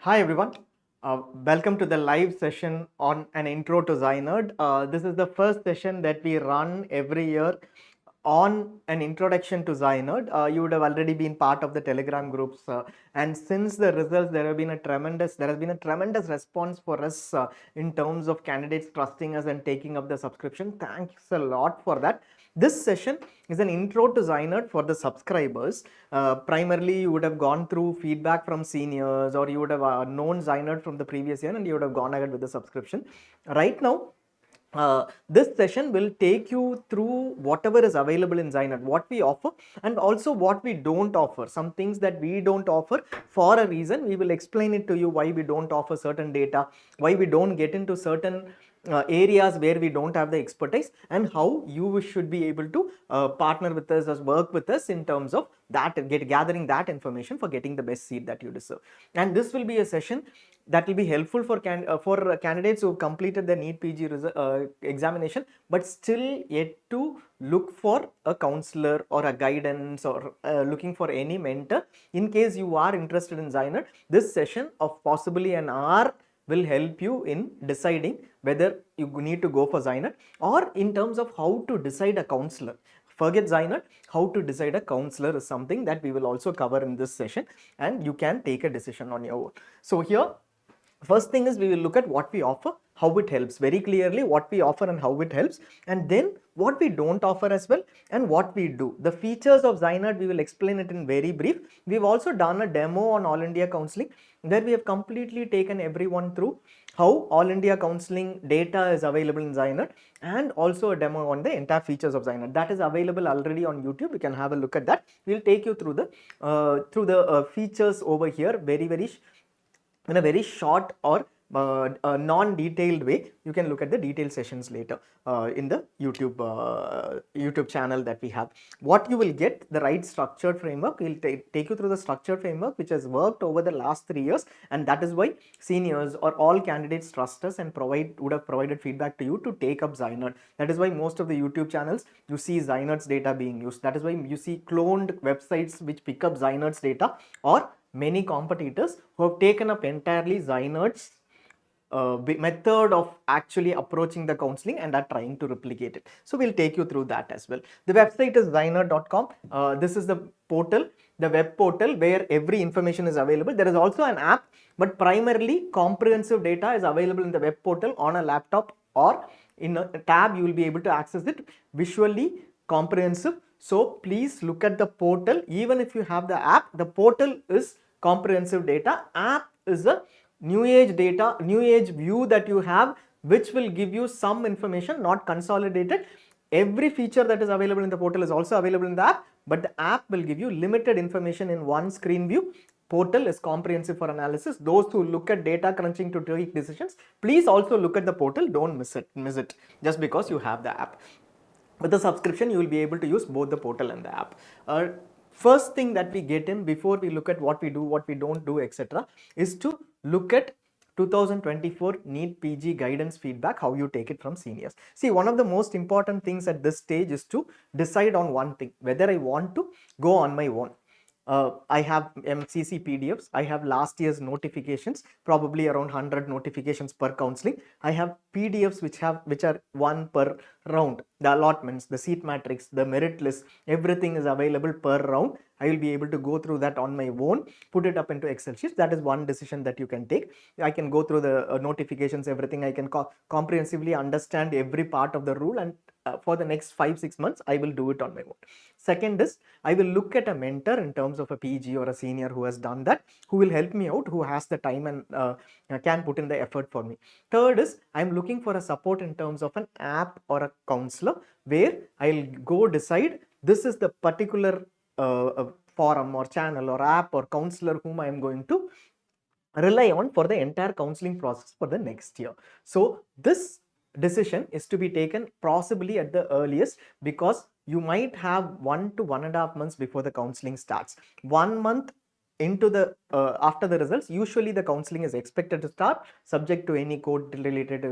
Hi everyone, welcome to the live session on an intro to ZyNerd. This is the first session that we run every year on an introduction to ZyNerd. You would have already been part of the Telegram groups, and since the results, there has been a tremendous response for us in terms of candidates trusting us and taking up the subscription. Thanks a lot for that. This session is an intro to ZyNerd for the subscribers. Primarily, you would have gone through feedback from seniors, or you would have known ZyNerd from the previous year, and you would have gone ahead with the subscription. Right now, this session will take you through whatever is available in ZyNerd, what we offer, and also what we don't offer. Some things that we don't offer for a reason. We will explain it to you why we don't offer certain data, why we don't get into certain areas where we don't have the expertise, and how you should be able to partner with us or work with us in terms of that, gathering that information for getting the best seat that you deserve. And this will be a session that will be helpful for candidates who have completed the NEET PG examination but still yet to look for a counselor or a guidance, or looking for any mentor. In case you are interested in ZyNerd, this session of possibly an hour will help you in deciding whether you need to go for ZyNerd, or in terms of how to decide a counselor. Forget ZyNerd, how to decide a counselor is something that we will also cover in this session, and you can take a decision on your own. So here, first thing is we will look at what we offer, how it helps, very clearly what we offer and how it helps, and then what we don't offer as well and what we do. The features of ZyNerd, we will explain it in very brief. We've also done a demo on All India Counselling where we have completely taken everyone through how All India Counselling data is available in ZyNerd, and also a demo on the entire features of ZyNerd. That is available already on YouTube. You can have a look at that. We'll take you through the features over here in a very short or non-detailed way. You can look at the detailed sessions later in the YouTube channel that we have. What you will get, the right structured framework. We'll take you through the structured framework which has worked over the last 3 years, and that is why seniors or all candidates trust us and would have provided feedback to you to take up ZyNerd. That is why most of the YouTube channels, you see ZyNerd's data being used. That is why you see cloned websites which pick up ZyNerd's data, or many competitors who have taken up entirely ZyNerd's method of actually approaching the counseling and are trying to replicate it. So we'll take you through that as well. The website is ZyNerd.com. This is the portal, the web portal where every information is available. There is also an app, but primarily comprehensive data is available in the web portal on a laptop, or in a tab you will be able to access it visually comprehensive. So please look at the portal. Even if you have the app, the portal is comprehensive data. App is a new age data, new age view that you have, which will give you some information, not consolidated. Every feature that is available in the portal is also available in the app, but the app will give you limited information in one screen view. Portal is comprehensive for analysis. Those who look at data crunching to take decisions, please also look at the portal. Don't miss it just because you have the app. With the subscription, you will be able to use both the portal and the app. First thing that we get in before we look at what we do, what we don't do, etc., is to look at 2024 NEET PG guidance feedback, how you take it from seniors. See, one of the most important things at this stage is to decide on one thing, whether I want to go on my own. I have MCC PDFs, I have last year's notifications, probably around 100 notifications per counseling. I have PDFs which are one per round. The allotments, the seat matrix, the merit list, everything is available per round. I will be able to go through that on my own, put it up into Excel sheets. That is one decision that you can take. I can go through the notifications, everything. I can comprehensively understand every part of the rule, and for the next 5-6 months, I will do it on my own. Second is, I will look at a mentor in terms of a PG or a senior who has done that, who will help me out, who has the time and can put in the effort for me. Third is, I'm looking for a support in terms of an app or a counselor, where I'll go decide this is the particular forum or channel or app or counselor whom I am going to rely on for the entire counseling process for the next year. So this decision is to be taken possibly at the earliest, because you might have 1 to 1.5 months before the counseling starts. 1 month into the after the results, usually the counseling is expected to start subject to any code related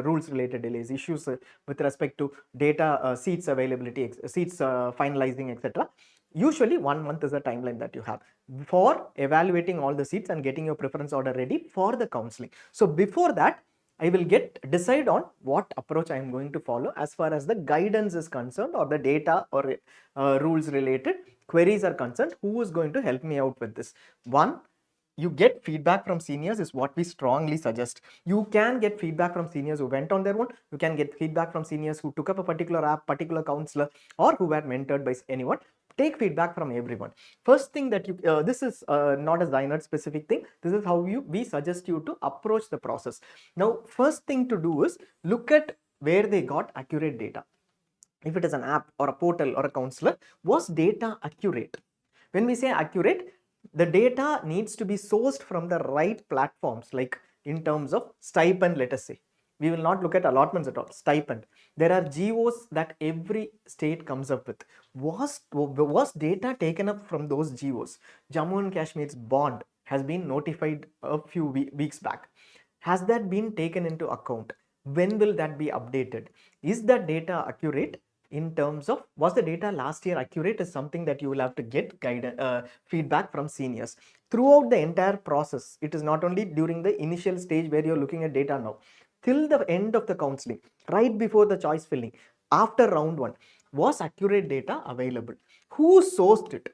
rules related delays, issues with respect to data, seats availability, seats finalizing, etc. Usually 1 month is the timeline that you have for evaluating all the seats and getting your preference order ready for the counseling. So before that, I will decide on what approach I am going to follow as far as the guidance is concerned, or the data or rules related queries are concerned. Who is going to help me out with this? One, you get feedback from seniors is what we strongly suggest. You can get feedback from seniors who went on their own. You can get feedback from seniors who took up a particular app, particular counselor, or who were mentored by anyone. Take feedback from everyone. First thing that you, this is not a ZyNerd specific thing. This is how we suggest you to approach the process. Now, first thing to do is look at where they got accurate data. If it is an app or a portal or a counselor, was data accurate? When we say accurate, the data needs to be sourced from the right platforms, like in terms of stipend, let us say. We will not look at allotments at all. Stipend. There are GOs that every state comes up with. Was data taken up from those GOs? Jammu and Kashmir's bond has been notified a few weeks back. Has that been taken into account? When will that be updated? Is that data accurate? In terms of, was the data last year accurate, is something that you will have to get feedback from seniors throughout the entire process. It is not only during the initial stage where you're looking at data now, till the end of the counseling, right before the choice filling, after round 1, was accurate data available? Who sourced it?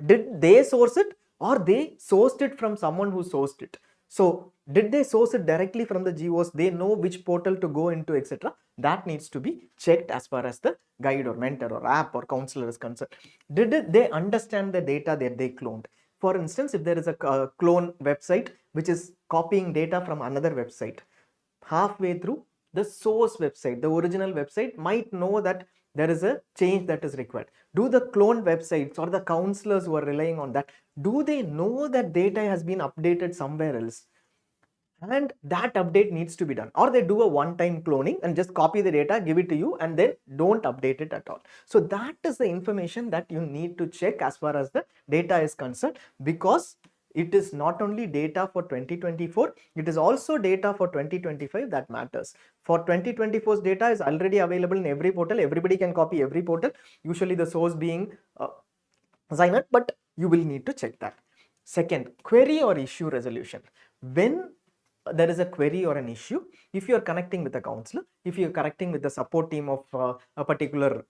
Did they source it, or they sourced it from someone who sourced it? So did they source it directly from the GOs? They know which portal to go into, etc. That needs to be checked as far as the guide or mentor or app or counselor is concerned. Did they understand the data that they cloned? For instance, if there is a clone website which is copying data from another website, halfway through, the source website, the original website, might know that there is a change that is required. Do the clone websites or the counselors who are relying on that, do they know that data has been updated somewhere else and that update needs to be done? Or they do a one-time cloning and just copy the data, give it to you, and then don't update it at all. So that is the information that you need to check as far as the data is concerned, because it is not only data for 2024, it is also data for 2025 that matters. For 2024's data is already available in every portal. Everybody can copy every portal, usually the source being ZyNerd, but you will need to check that. Second, query or issue resolution. When there is a query or an issue, if you are connecting with a counselor, if you are connecting with the support team of a particular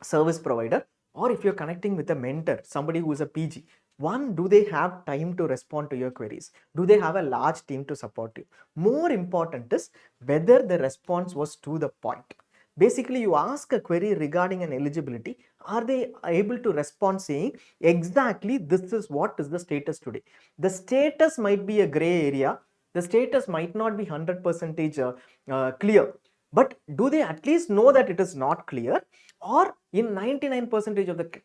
service provider, or if you're connecting with a mentor, somebody who is a PG, one, do they have time to respond to your queries? Do they have a large team to support you? More important is whether the response was to the point. Basically, you ask a query regarding an eligibility, are they able to respond saying exactly this is what is the status today? The status might be a gray area, the status might not be 100% clear, but do they at least know that it is not clear? Or in 99% of the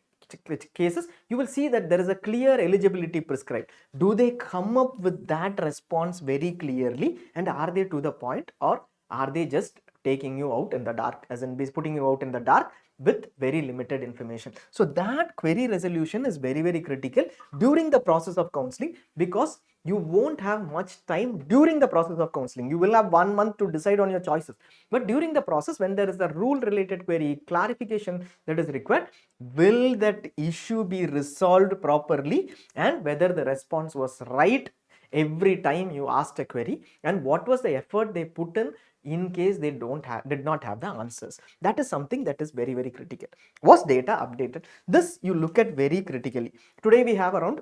cases, you will see that there is a clear eligibility prescribed. Do they come up with that response very clearly, and are they to the point, or are they just taking you out in the dark, as in putting you out in the dark with very limited information? So that query resolution is very, very critical during the process of counseling, because you won't have much time during the process of counseling. You will have 1 month to decide on your choices, but during the process, when there is a rule related query, clarification that is required, will that issue be resolved properly, and whether the response was right every time you asked a query, and what was the effort they put in case they did not have the answers. That is something that is very, very critical. Was data updated? This you look at very critically. Today we have around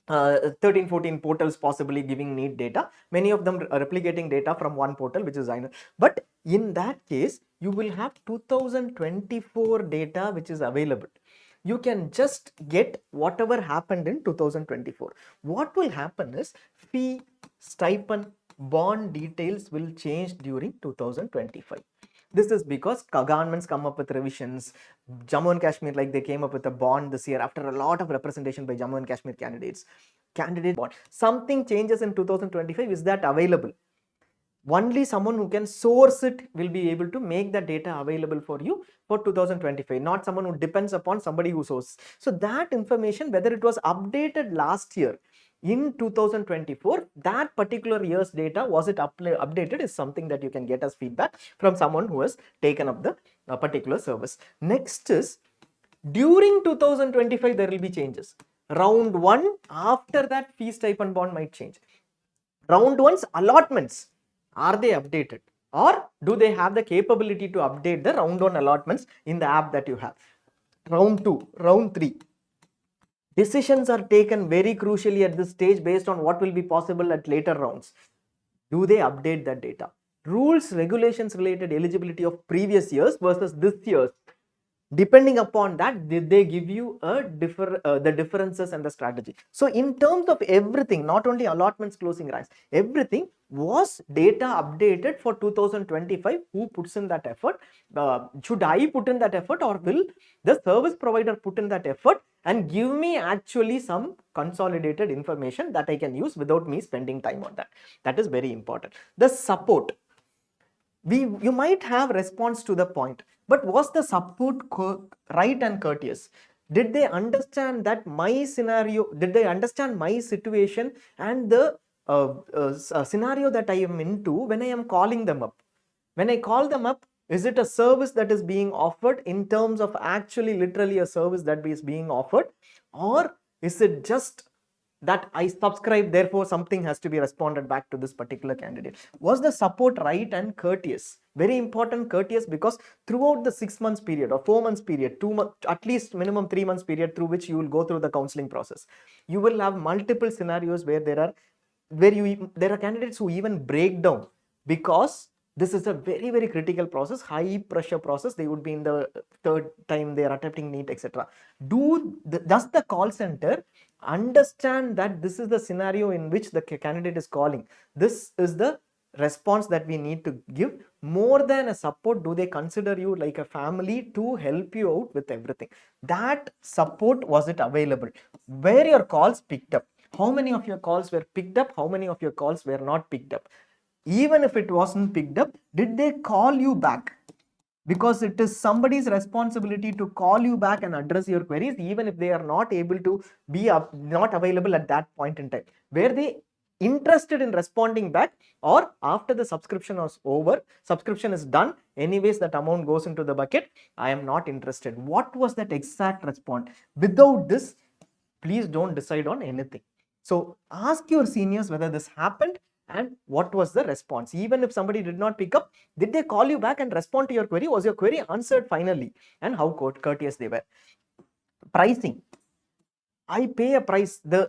13-14 portals possibly giving NEET data, many of them replicating data from one portal, which is ZyNerd. But in that case, you will have 2024 data which is available. You can just get whatever happened in 2024. What will happen is fee, stipend, bond details will change during 2025. This is because governments come up with revisions. Jammu and Kashmir, like they came up with a bond this year after a lot of representation by Jammu and Kashmir candidates. Candidate bond. Something changes in 2025. Is that available? Only someone who can source it will be able to make the data available for you for 2025, not someone who depends upon somebody who sources. So that information, whether it was updated last year in 2024, that particular year's data, was it updated, is something that you can get as feedback from someone who has taken up the particular service. Next is, during 2025 there will be changes. Round 1, after that fee stipend bond might change. Round 1's allotments, are they updated, or do they have the capability to update the round 1 allotments in the app that you have? Round 2, round 3, decisions are taken very crucially at this stage based on what will be possible at later rounds. Do they update that data? Rules, regulations related eligibility of previous years versus this year's. Depending upon that, did they give you the differences and the strategy? So in terms of everything, not only allotments, closing ranks, everything, was data updated for 2025? Who puts in that effort? Should I put in that effort, or will the service provider put in that effort and give me actually some consolidated information that I can use without me spending time on that? That is very important. The support. You might have response to the point, but was the support right and courteous? Did they understand that my scenario? Did they understand my situation and the scenario that I am into when I am calling them up? When I call them up, is it a service that is being offered in terms of actually literally a service that is being offered, or is it just that I subscribe, therefore something has to be responded back to this particular candidate? Was the support right and courteous? Very important, courteous, because throughout the 6 months period or 4 months period, 2 months, at least minimum 3 months period through which you will go through the counseling process, you will have multiple scenarios where there are candidates who even break down, because this is a very, very critical process, high pressure process. They would be in the 3rd time they are attempting NEET, etc. Does the call center understand that this is the scenario in which the candidate is calling? This is the response that we need to give. More than a support, do they consider you like a family to help you out with everything? That support, was it available? Where your calls picked up? How many of your calls were picked up? How many of your calls were not picked up? Even if it wasn't picked up, did they call you back? Because it is somebody's responsibility to call you back and address your queries, even if they are not able to be not available at that point in time. Were they interested in responding back, or after the subscription was over, subscription is done, anyways that amount goes into the bucket, I am not interested? What was that exact response? Without this, please don't decide on anything. So ask your seniors whether this happened and what was the response. Even if somebody did not pick up, did they call you back and respond to your query? Was your query answered finally? And how courteous they were. Pricing. I pay a price. Today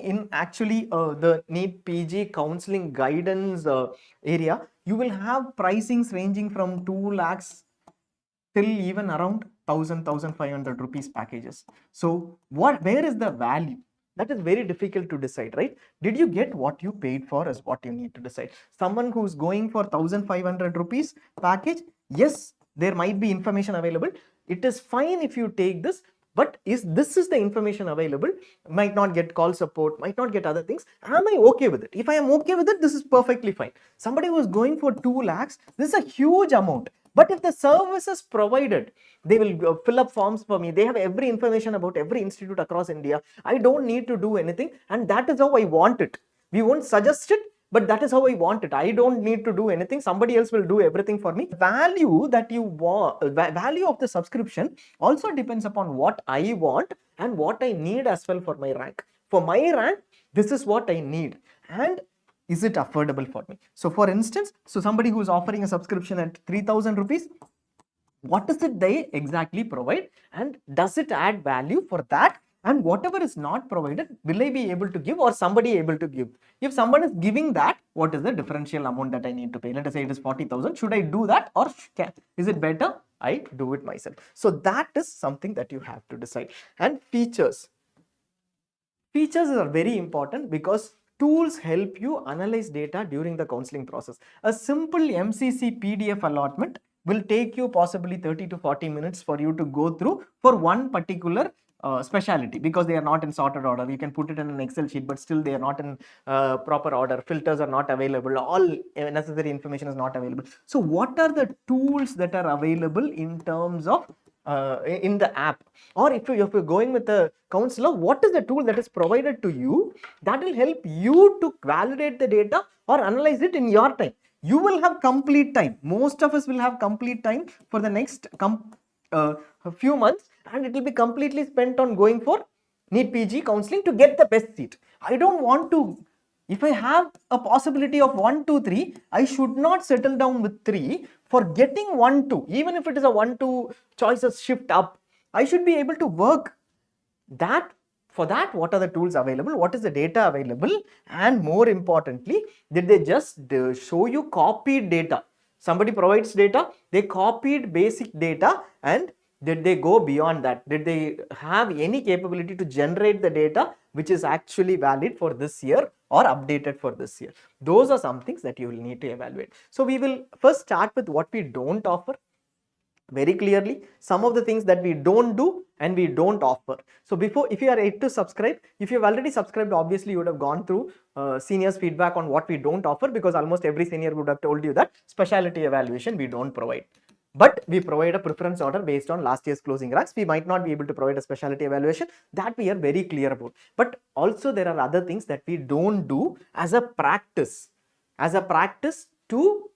in actually the NEET PG counseling guidance area, you will have pricings ranging from 2 lakhs till even around 1,500 rupees packages. So where is the value? That is very difficult to decide, right? Did you get what you paid for is what you need to decide. Someone who's going for 1,500 rupees package, yes, there might be information available. It is fine if you take this, but this is the information available, might not get call support, might not get other things. Am I okay with it? If I am okay with it, this is perfectly fine. Somebody who is going for 2 lakhs, this is a huge amount. But if the services provided, they will fill up forms for me, they have every information about every institute across India, I don't need to do anything, and that is how I want it. We won't suggest it, but that is how I want it. I don't need to do anything. Somebody else will do everything for me. Value that you want, value of the subscription also depends upon what I want and what I need as well for my rank. For my rank, this is what I need. And is it affordable for me? So for instance, somebody who is offering a subscription at 3,000 rupees, what is it they exactly provide, and does it add value for that? And whatever is not provided, will I be able to give, or somebody able to give? If someone is giving that, what is the differential amount that I need to pay? Let us say it is 40,000. Should I do that, or is it better I do it myself? So that is something that you have to decide. And features. Features are very important because tools help you analyze data during the counseling process. A simple MCC PDF allotment will take you possibly 30 to 40 minutes for you to go through for one particular specialty because they are not in sorted order. You can put it in an Excel sheet, but still they are not in proper order. Filters are not available. All necessary information is not available. So what are the tools that are available in terms of in the app? Or if you're going with a counselor, what is the tool that is provided to you that will help you to validate the data or analyze it in your time? You will have complete time. Most of us will have complete time for the next few months, and it will be completely spent on going for NEET PG counseling to get the best seat. I don't want to. If I have a possibility of 1, 2, 3, I should not settle down with 3 for getting 1, 2. Even if it is a 1, 2 choices shift up, I should be able to work that. For that, what are the tools available? What is the data available? And more importantly, did they just show you copied data? Somebody provides data, they copied basic data, and did they go beyond that? Did they have any capability to generate the data which is actually valid for this year or updated for this year? Those are some things that you will need to evaluate. So we will first start with what we don't offer very clearly, some of the things that we don't do and we don't offer. So before, if you are yet to subscribe, if you have already subscribed, obviously you would have gone through seniors feedback on what we don't offer, because almost every senior would have told you that specialty evaluation we don't provide. But we provide a preference order based on last year's closing ranks. We might not be able to provide a specialty evaluation, that we are very clear about. But also there are other things that we don't do as a practice to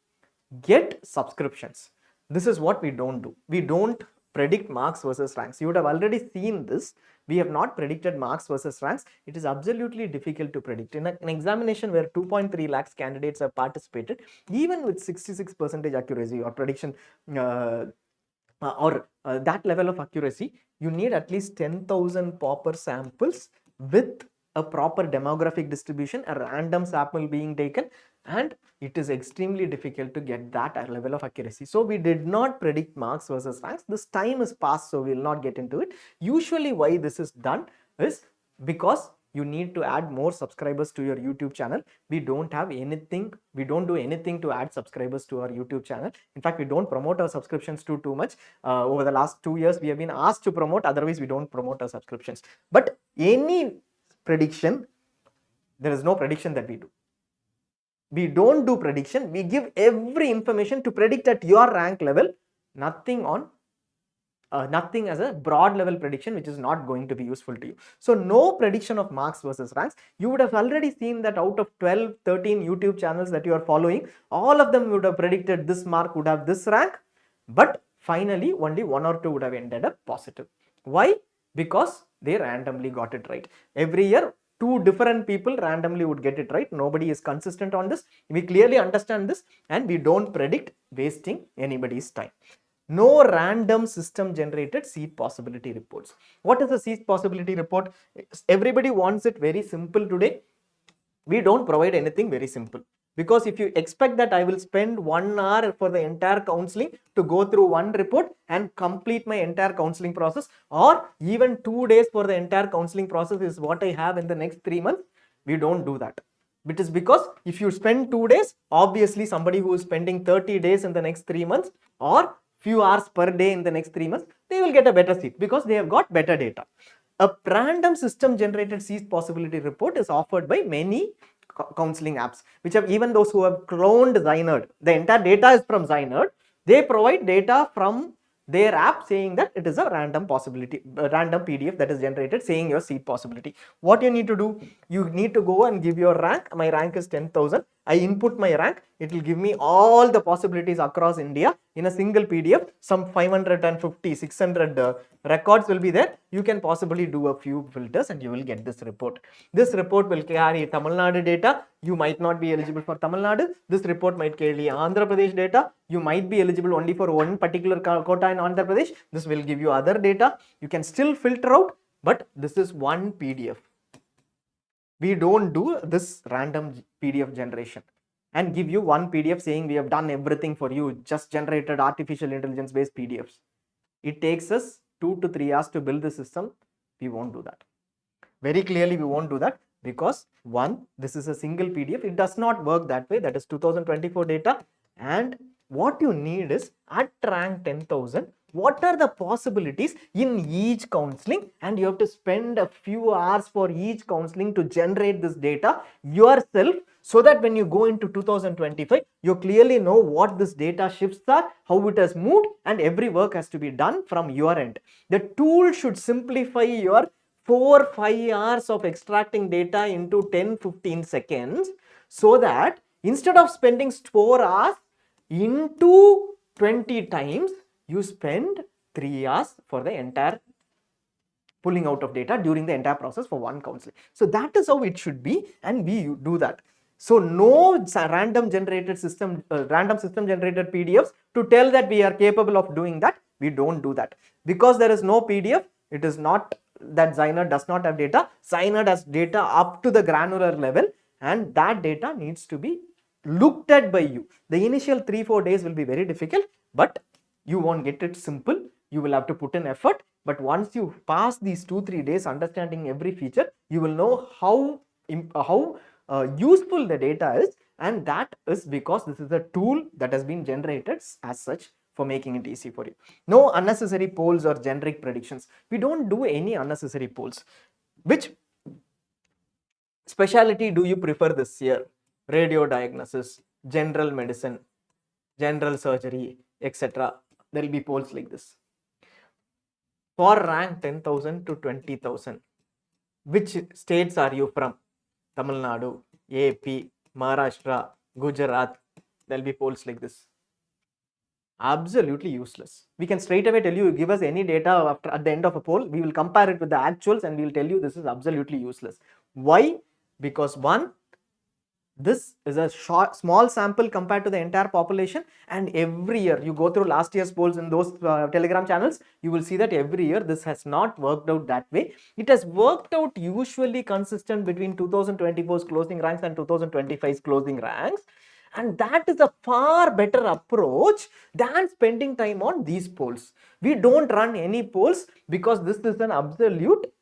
get subscriptions. This is what we don't do. We don't predict marks versus ranks. You would have already seen this. We have not predicted marks versus ranks. It is absolutely difficult to predict. In an examination where 2.3 lakhs candidates have participated, even with 66% accuracy or prediction that level of accuracy, you need at least 10,000 pauper samples with a proper demographic distribution, a random sample being taken, and it is extremely difficult to get that level of accuracy. So we did not predict marks versus ranks. This time is past, so we will not get into it. Usually why this is done is because you need to add more subscribers to your YouTube channel. We don't have anything, we don't do anything to add subscribers to our YouTube channel. In fact, we don't promote our subscriptions too much. Over the last 2 years, we have been asked to promote, otherwise we don't promote our subscriptions. But any prediction, there is no prediction that we do. We don't do prediction. We give every information to predict at your rank level, nothing as a broad level prediction which is not going to be useful to you. So no prediction of marks versus ranks. You would have already seen that out of 12, 13 YouTube channels that you are following, all of them would have predicted this mark would have this rank, but finally only 1 or 2 would have ended up positive. Why? Because they randomly got it right. Every year, 2 different people randomly would get it right. Nobody is consistent on this. We clearly understand this, and we don't predict wasting anybody's time. No random system generated seat possibility reports. What is a seat possibility report? Everybody wants it very simple today. We don't provide anything very simple. Because if you expect that I will spend 1 hour for the entire counseling to go through one report and complete my entire counseling process, or even 2 days for the entire counseling process is what I have in the next 3 months, we don't do that. It is because if you spend 2 days, obviously somebody who is spending 30 days in the next 3 months or few hours per day in the next 3 months, they will get a better seat because they have got better data. A random system generated seat possibility report is offered by many counseling apps, which have, even those who have cloned ZyNerd, the entire data is from ZyNerd. They provide data from their app saying that it is a random PDF that is generated saying your seat possibility. What you need to do, you need to go and give your rank. My rank is 10,000. I input my rank. It will give me all the possibilities across India in a single PDF. Some 550, 600 records will be there. You can possibly do a few filters and you will get this report. This report will carry Tamil Nadu data. You might not be eligible for Tamil Nadu. This report might carry Andhra Pradesh data. You might be eligible only for one particular quota in Andhra Pradesh. This will give you other data. You can still filter out, but this is one PDF. We don't do this random PDF generation and give you one PDF saying we have done everything for you, just generated artificial intelligence based PDFs. It takes us 2 to 3 hours to build the system. We won't do that. Very clearly, we won't do that because one, this is a single PDF. It does not work that way. That is 2024 data. And what you need is at rank 10,000, what are the possibilities in each counseling, and you have to spend a few hours for each counseling to generate this data yourself, so that when you go into 2025, you clearly know what this data shifts are, how it has moved, and every work has to be done from your end. The tool should simplify your 4-5 hours of extracting data into 10-15 seconds, so that instead of spending 4 hours into 20 times, you spend 3 hours for the entire pulling out of data during the entire process for one counseling. So that is how it should be, and we do that. So no random system generated PDFs to tell that we are capable of doing that. We don't do that because there is no PDF. It is not that ZyNerd does not have data. ZyNerd has data up to the granular level, and that data needs to be looked at by you. The initial 3-4 days will be very difficult, but you won't get it simple. You will have to put in effort, but once you pass these 2-3 days understanding every feature, you will know how useful the data is, and that is because this is a tool that has been generated as such for making it easy for you. No unnecessary polls or generic predictions. We don't do any unnecessary polls. Which specialty do you prefer this year? Radio diagnosis, general medicine, general surgery, etc. There will be polls like this. For rank 10,000 to 20,000, which states are you from? Tamil Nadu, AP, Maharashtra, Gujarat. There will be polls like this. Absolutely useless. We can straight away tell you, give us any data at the end of a poll, we will compare it with the actuals and we will tell you this is absolutely useless. Why? Because one, this is a small sample compared to the entire population, and every year you go through last year's polls in those Telegram channels, you will see that every year this has not worked out that way. It has worked out usually consistent between 2024's closing ranks and 2025's closing ranks, and that is a far better approach than spending time on these polls. We don't run any polls because this is an absolute,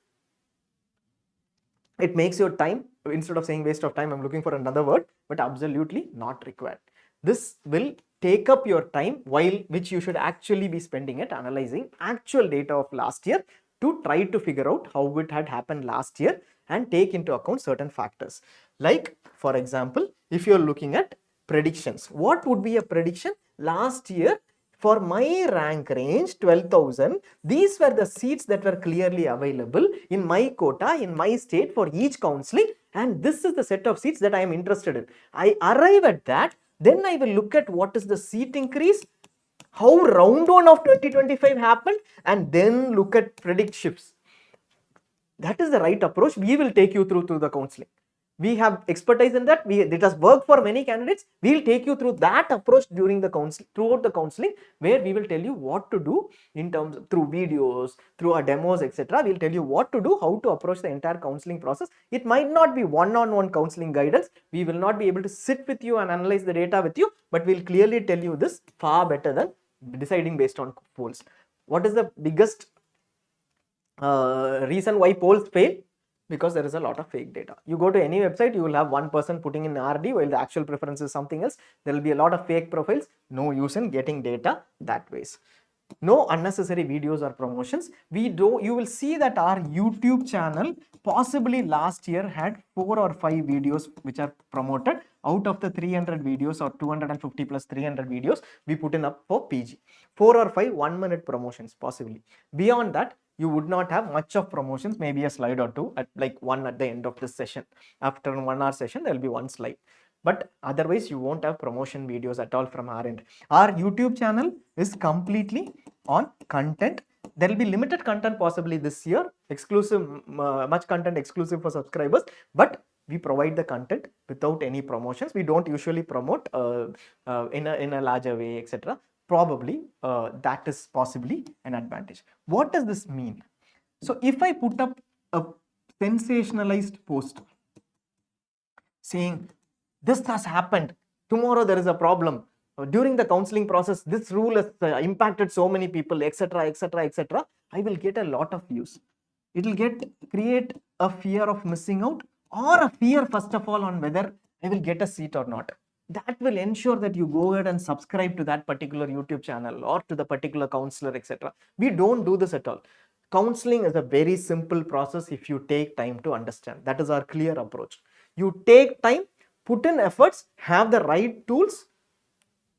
it makes your time, instead of saying waste of time, I'm looking for another word, but absolutely not required. This will take up your time, which you should actually be spending it analyzing actual data of last year to try to figure out how it had happened last year and take into account certain factors. Like, for example, if you're looking at predictions, what would be a prediction? Last year, for my rank range 12,000, these were the seats that were clearly available in my quota, in my state for each counseling, and this is the set of seats that I am interested in. I arrive at that, then I will look at what is the seat increase, how round 1 of 2025 happened, and then look at predict shifts. That is the right approach. We will take you through the counseling. We have expertise in that. It has worked for many candidates. We will take you through that approach during the throughout the counseling, where we will tell you what to do in terms of, through videos, through our demos, etc. We will tell you what to do, how to approach the entire counseling process. It might not be one-on-one counseling guidance. We will not be able to sit with you and analyze the data with you, but we will clearly tell you this far better than deciding based on polls. What is the biggest reason why polls fail? Because there is a lot of fake data. You go to any website, you will have one person putting in RD while the actual preference is something else. There will be a lot of fake profiles. No use in getting data that ways. No unnecessary videos or promotions. You will see that our YouTube channel possibly last year had 4 or 5 videos which are promoted out of the 300 videos or 250 plus 300 videos we put in up for PG. 4 or 5 1-minute promotions possibly. Beyond that, you would not have much of promotions, maybe a slide or two, at like one at the end of this session. After a 1 hour session, there will be one slide. But otherwise, you won't have promotion videos at all from our end. Our YouTube channel is completely on content. There will be limited content possibly this year, exclusive, much content exclusive for subscribers, but we provide the content without any promotions. We don't usually promote in a larger way, etc. Probably that is possibly an advantage. What does this mean? So if I put up a sensationalized post saying this has happened, tomorrow there is a problem, during the counseling process this rule has impacted so many people, etc., etc., etc., I will get a lot of views. It will create a fear of missing out, or a fear first of all on whether I will get a seat or not. that will ensure that you go ahead and subscribe to that particular YouTube channel or to the particular counselor, etc. We don't do this at all. Counseling is a very simple process if you take time to understand. That is our clear approach. You take time, put in efforts, have the right tools.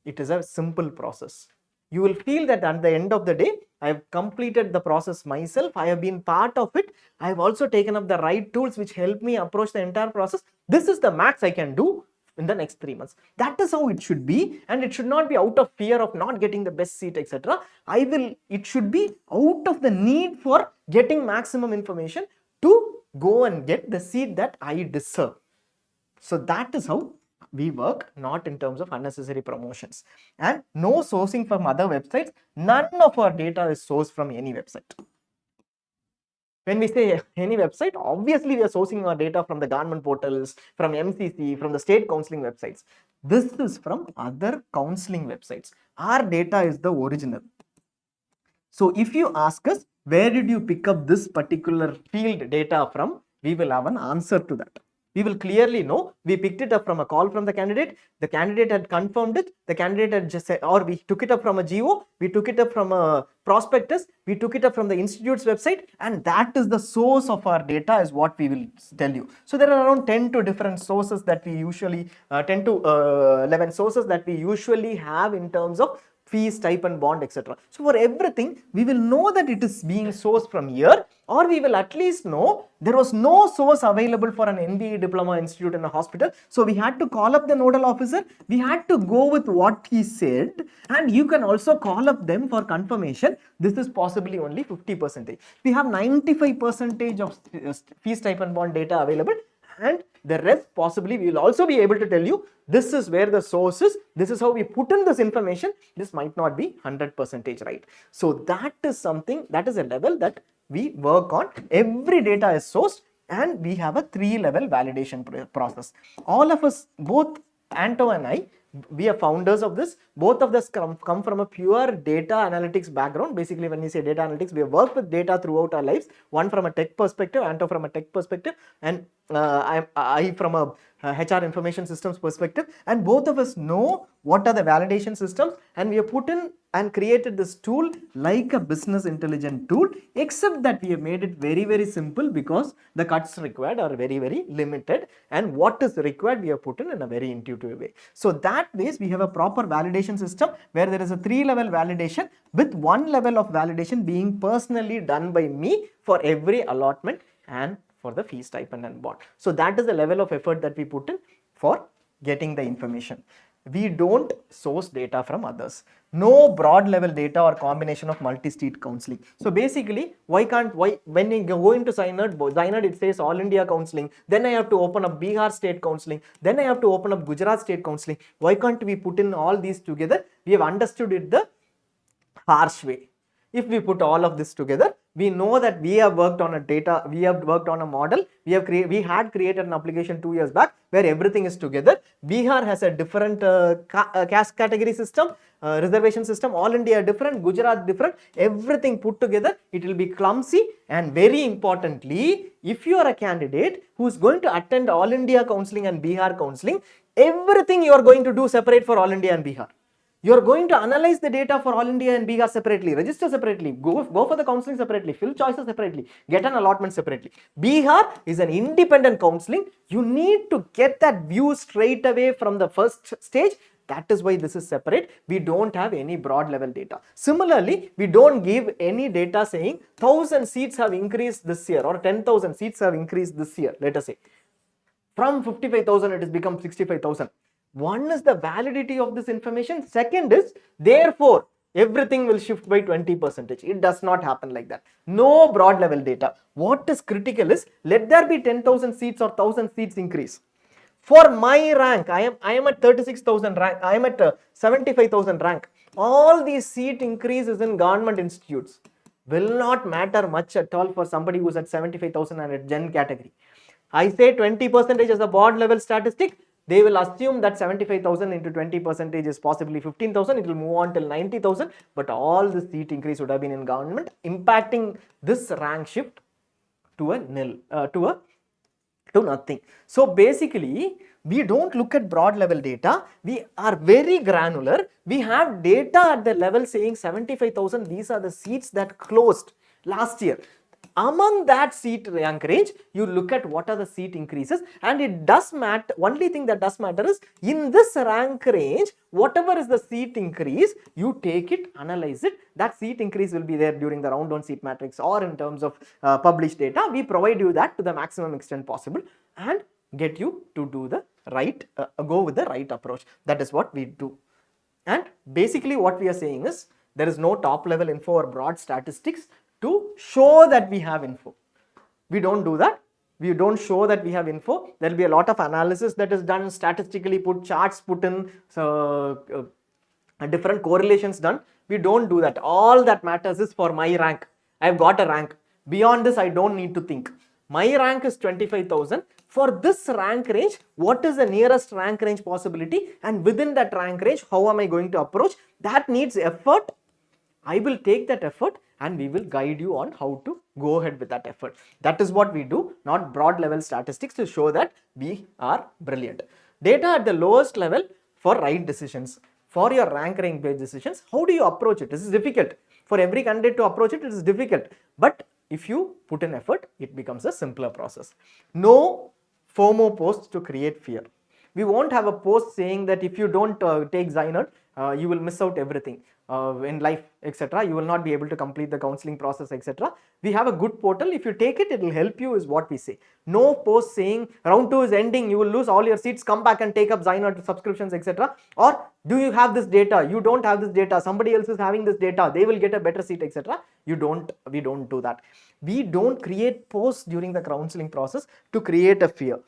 It is a simple process. You will feel that at the end of the day, I have completed the process myself. I have been part of it. I have also taken up the right tools which help me approach the entire process. This is the max I can do in the next 3 months. That is how it should be, and it should not be out of fear of not getting the best seat, etc. It should be out of the need for getting maximum information to go and get the seat that I deserve. So that is how we work, not in terms of unnecessary promotions. And no sourcing from other websites. None of our data is sourced from any website. When we say any website, obviously we are sourcing our data from the government portals, from MCC, from the state counseling websites. This is from other counseling websites. Our data is the original. So if you ask us, where did you pick up this particular field data from, we will have an answer to that. We will clearly know we picked it up from a call from the candidate had confirmed it, the candidate had just said, or we took it up from a GO, we took it up from a prospectus, we took it up from the institute's website, and that is the source of our data is what we will tell you. So there are around 10 to different sources that we usually, 10 to 11 sources that we usually have in terms of fees, stipend, bond, etc. So for everything, we will know that it is being sourced from here, or we will at least know there was no source available for an MBA diploma institute in a hospital. So we had to call up the nodal officer, we had to go with what he said, and you can also call up them for confirmation. This is possibly only 50%. We have 95% of fee, stipend, bond data available, and the rest possibly we will also be able to tell you this is where the source is, this is how we put in this information. This might not be 100% right. So that is something, that is a level that we work on. Every data is sourced, and we have a 3-level validation process. All of us, both Anto and I, we are founders of this. Both of us come from a pure data analytics background. Basically, when we say data analytics, we have worked with data throughout our lives. One from a tech perspective, Anto from a tech perspective, and I from a HR information systems perspective. And both of us know what are the validation systems, and we have put in and created this tool like a business intelligence tool, except that we have made it very, very simple because the cuts required are very, very limited, and what is required we have put in a very intuitive way. So that ways we have a proper validation system where there is a 3-level validation, with 1 level of validation being personally done by me for every allotment and for the fee, stipend and bond. So that is the level of effort that we put in for getting the information. We don't source data from others. No broad level data or combination of multi-state counseling. So basically, why when you go into ZyNerd, it says All India Counselling, then I have to open up Bihar State Counselling, then I have to open up Gujarat State Counselling. Why can't we put in all these together? We have understood it the harsh way. If we put all of this together, we know that we have worked on a data, we have worked on a model, we had created an application 2 years back where everything is together. Bihar has a different caste category system, reservation system, All India different, Gujarat different, everything put together, it will be clumsy. And very importantly, if you are a candidate who is going to attend All India Counselling and Bihar Counselling, everything you are going to do separate for All India and Bihar. You are going to analyze the data for All India and Bihar separately, register separately, go for the counselling separately, fill choices separately, get an allotment separately. Bihar is an independent counselling. You need to get that view straight away from the first stage. That is why this is separate. We don't have any broad level data. Similarly, we don't give any data saying 1,000 seats have increased this year or 10,000 seats have increased this year, let us say. From 55,000 it has become 65,000. One is the validity of this information. Second is, therefore, everything will shift by 20%. It does not happen like that. No broad level data. What is critical is, let there be 10,000 seats or 1,000 seats increase. For my rank, I am at 36,000 rank, I am at 75,000 rank. All these seat increases in government institutes will not matter much at all for somebody who is at 75,000 and at gen category. I say 20% as a broad level statistic. They will assume that 75,000 into 20% is possibly 15,000. It will move on till 90,000. But all the seat increase would have been in government, impacting this rank shift to a nil, to nothing. So basically, We don't look at broad level data. We are very granular. We have data at the level saying 75,000. These are the seats that closed last year. Among that seat rank range, you look at what are the seat increases, and it does matter. Only thing that does matter is in this rank range, whatever is the seat increase, you take it, analyze it. That seat increase will be there during the round 1 seat matrix or in terms of published data. We provide you that to the maximum extent possible and get you to do the right, go with the right approach. That is what we do. And basically what we are saying is there is no top level info or broad statistics to show that we have info. We don't do that. We don't show that we have info. There will be a lot of analysis that is done, statistically put, charts put in, different correlations done. We don't do that. All that matters is for my rank. I have got a rank. Beyond this, I don't need to think. My rank is 25,000. For this rank range, what is the nearest rank range possibility? And within that rank range, how am I going to approach? That needs effort. I will take that effort and we will guide you on how to go ahead with that effort. That is what we do, not broad level statistics to show that we are brilliant. Data at the lowest level for right decisions. For your rank rank based decisions, how do you approach it? This is difficult. For every candidate to approach it, it is difficult. But if you put in effort, it becomes a simpler process. No FOMO posts to create fear. We won't have a post saying that if you don't take ZyNerd, you will miss out everything in life, etc. You will not be able to complete the counseling process, etc. We have a good portal. If you take it, it will help you is what we say. No post saying round 2 is ending, you will lose all your seats, come back and take up ZyNerd subscriptions, etc. Or do you have this data? You don't have this data. Somebody else is having this data. They will get a better seat, etc. We don't do that. We don't create posts during the counseling process to create a fear.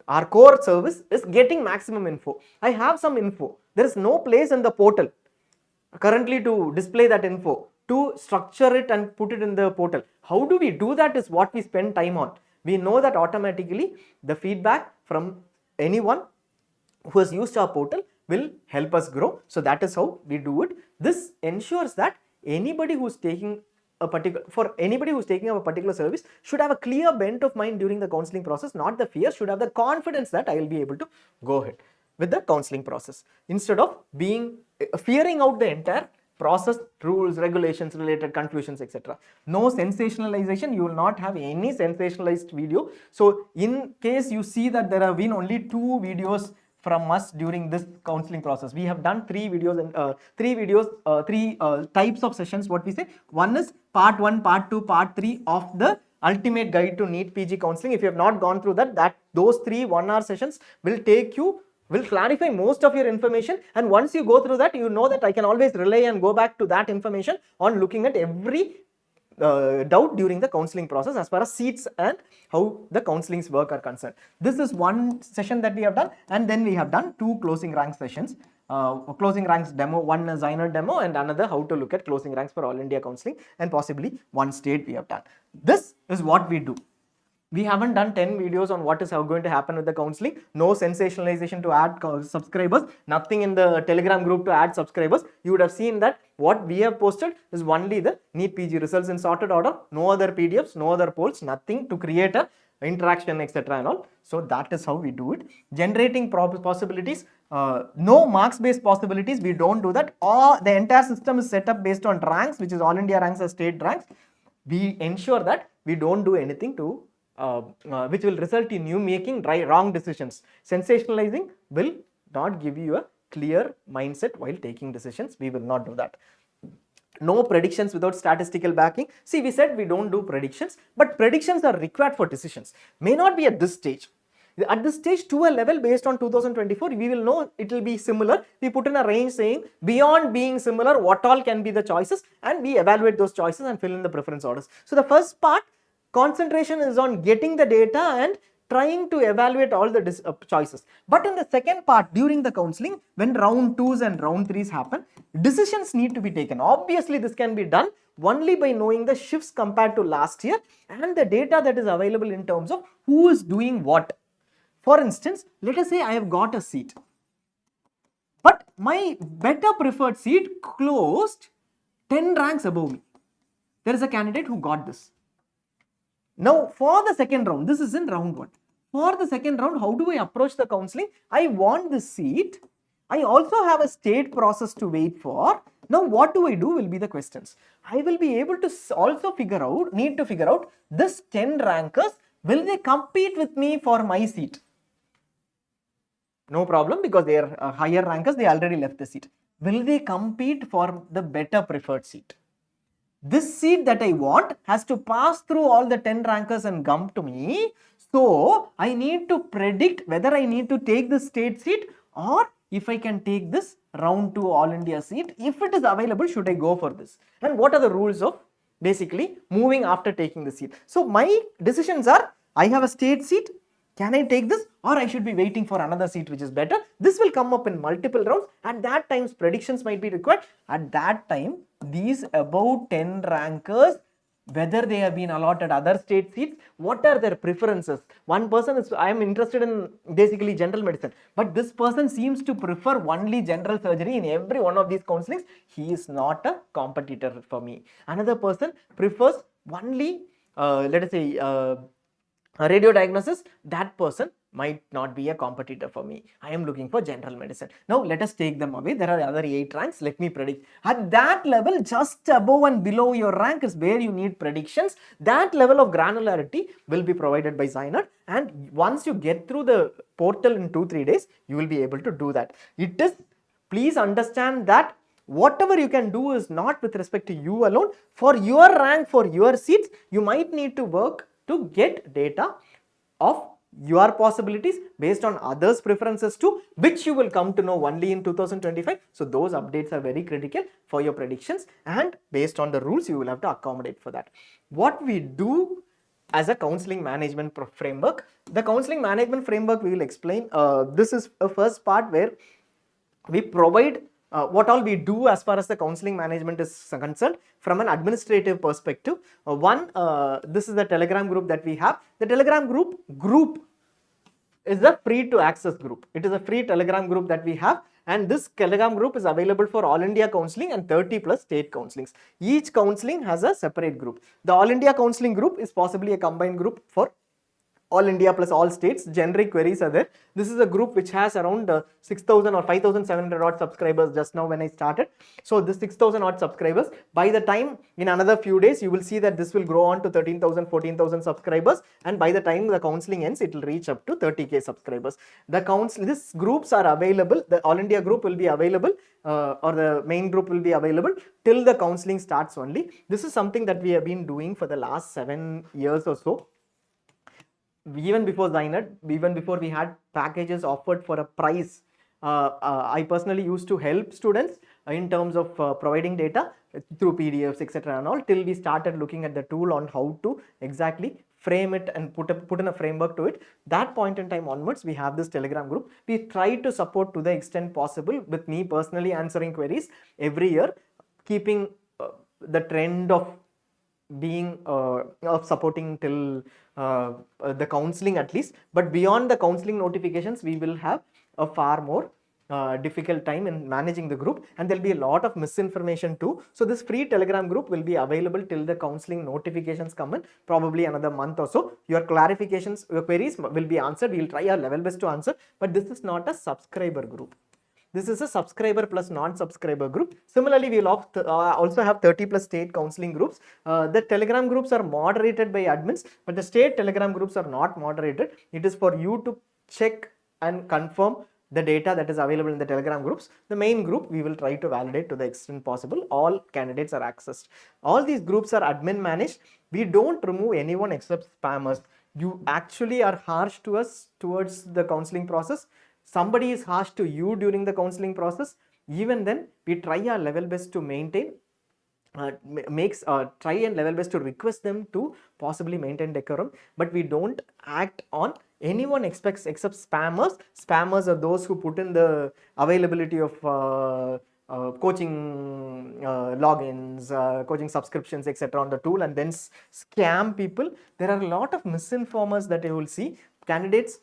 Our core service is getting maximum info. I have some info. There is no place in the portal currently to display that info, to structure it and put it in the portal. How do we do that is what we spend time on. We know that automatically the feedback from anyone who has used our portal will help us grow. So that is how we do it. This ensures that anybody who's taking up a particular service should have a clear bent of mind during the counseling process, not the fear, should have the confidence that I will be able to go ahead with the counseling process instead of fearing out the entire process, rules, regulations, related confusions, etc. No sensationalization. You will not have any sensationalized video. So in case you see that there have been only 2 videos from us during this counseling process, we have done 3 videos and 3 types of sessions. What we say, one is part 1, part 2, part 3 of the ultimate guide to NEET PG counseling. If you have not gone through that those 3 1-hour sessions will clarify most of your information, and once you go through that, you know that I can always rely and go back to that information on looking at every doubt during the counseling process as far as seats and how the counselings work are concerned. This is one session that we have done, and then we have done 2 closing rank sessions. Closing ranks demo, one is ZyNerd demo and another how to look at closing ranks for all India counseling, and possibly one state we have done. This is what we do. We haven't done 10 videos on what is going to happen with the counseling. No sensationalization to add subscribers. Nothing in the Telegram group to add subscribers. You would have seen that what we have posted is only the NEET PG results in sorted order. No other PDFs, no other polls, nothing to create a interaction, etc. and all. So that is how we do it. Generating possibilities. No marks based possibilities. We don't do that. The entire system is set up based on ranks, which is all India ranks or state ranks. We ensure that we don't do anything to which will result in you making wrong decisions. Sensationalizing will not give you a clear mindset while taking decisions. We will not do that. No predictions without statistical backing. See, we said we don't do predictions, but predictions are required for decisions. May not be at this stage. At this stage, to a level based on 2024, we will know it will be similar. We put in a range saying beyond being similar, what all can be the choices, and we evaluate those choices and fill in the preference orders. So the first part, concentration is on getting the data and trying to evaluate all the choices. But in the second part, during the counseling, when round 2s and round 3s happen, decisions need to be taken. Obviously, this can be done only by knowing the shifts compared to last year and the data that is available in terms of who is doing what. For instance, let us say I have got a seat, but my better preferred seat closed 10 ranks above me. There is a candidate who got this. Now, for the second round, this is in round 1. For the second round, how do I approach the counseling? I want the seat. I also have a state process to wait for. Now, what do I do will be the questions. I will be able to also need to figure out this 10 rankers, will they compete with me for my seat? No problem, because they are higher rankers, they already left the seat. Will they compete for the better preferred seat? This seat that I want has to pass through all the 10 rankers and come to me. So I need to predict whether I need to take the state seat, or if I can take this round 2 all India seat. If it is available, should I go for this? And what are the rules of basically moving after taking the seat? So my decisions are, I have a state seat. Can I take this, or I should be waiting for another seat which is better? This will come up in multiple rounds. At that time, predictions might be required. At that time, these about 10 rankers, whether they have been allotted other state seats, what are their preferences? One person is, I am interested in basically general medicine, but this person seems to prefer only general surgery in every one of these counselings. He is not a competitor for me. Another person prefers only, let us say, radio diagnosis. That person might not be a competitor for me. I am looking for general medicine. Now let us take them away. There are other 8 ranks. Let me predict. At that level, just above and below your rank is where you need predictions. That level of granularity will be provided by ZyNerd, and once you get through the portal in 2-3 days, you will be able to do that. It is, please understand that whatever you can do is not with respect to you alone. For your rank, for your seats, you might need to work to get data of your possibilities based on others' preferences too, which you will come to know only in 2025. So those updates are very critical for your predictions, and based on the rules, you will have to accommodate for that. What we do as a counseling management framework, the counseling management framework we will explain. This is a first part where we provide what all we do as far as the counseling management is concerned from an administrative perspective. This is the Telegram group that we have. The Telegram group is a free to access group. It is a free Telegram group that we have, and this Telegram group is available for All India Counselling and 30 plus state counselings. Each counselling has a separate group. The All India Counselling group is possibly a combined group for all India plus all states. Generic queries are there. This is a group which has around 6,000 or 5,700 odd subscribers just now when I started. So this 6,000 odd subscribers, by the time in another few days, you will see that this will grow on to 13,000, 14,000 subscribers. And by the time the counseling ends, it will reach up to 30k subscribers. These groups are available. The All India group will be available or the main group will be available till the counseling starts only. This is something that we have been doing for the last 7 years or so. Even before ZyNerd, even before we had packages offered for a price, I personally used to help students in terms of providing data through PDFs, etc. and all, till we started looking at the tool on how to exactly frame it and put in a framework to it. That point in time onwards, we have this Telegram group. We try to support to the extent possible, with me personally answering queries every year, keeping the trend of being of supporting till the counseling at least. But beyond the counseling notifications, we will have a far more difficult time in managing the group, and there will be a lot of misinformation too. So this free Telegram group will be available till the counseling notifications come in, probably another month or so. Your clarifications, your queries will be answered. We will try our level best to answer, but this is not a subscriber group. This is a subscriber plus non-subscriber group. Similarly, we will also have 30 plus state counseling groups. The Telegram groups are moderated by admins, but the state Telegram groups are not moderated. It is for you to check and confirm the data that is available in the Telegram groups. The main group, we will try to validate to the extent possible. All candidates are accessed. All these groups are admin managed. We don't remove anyone except spammers. You actually are harsh to us towards the counseling process. Somebody is harsh to you during the counseling process. Even then, we try our level best to maintain, try and level best to request them to possibly maintain decorum, but we don't act on anyone except spammers. Spammers are those who put in the availability of coaching logins, coaching subscriptions, etc. on the tool, and then scam people. There are a lot of misinformers that you will see. Candidates,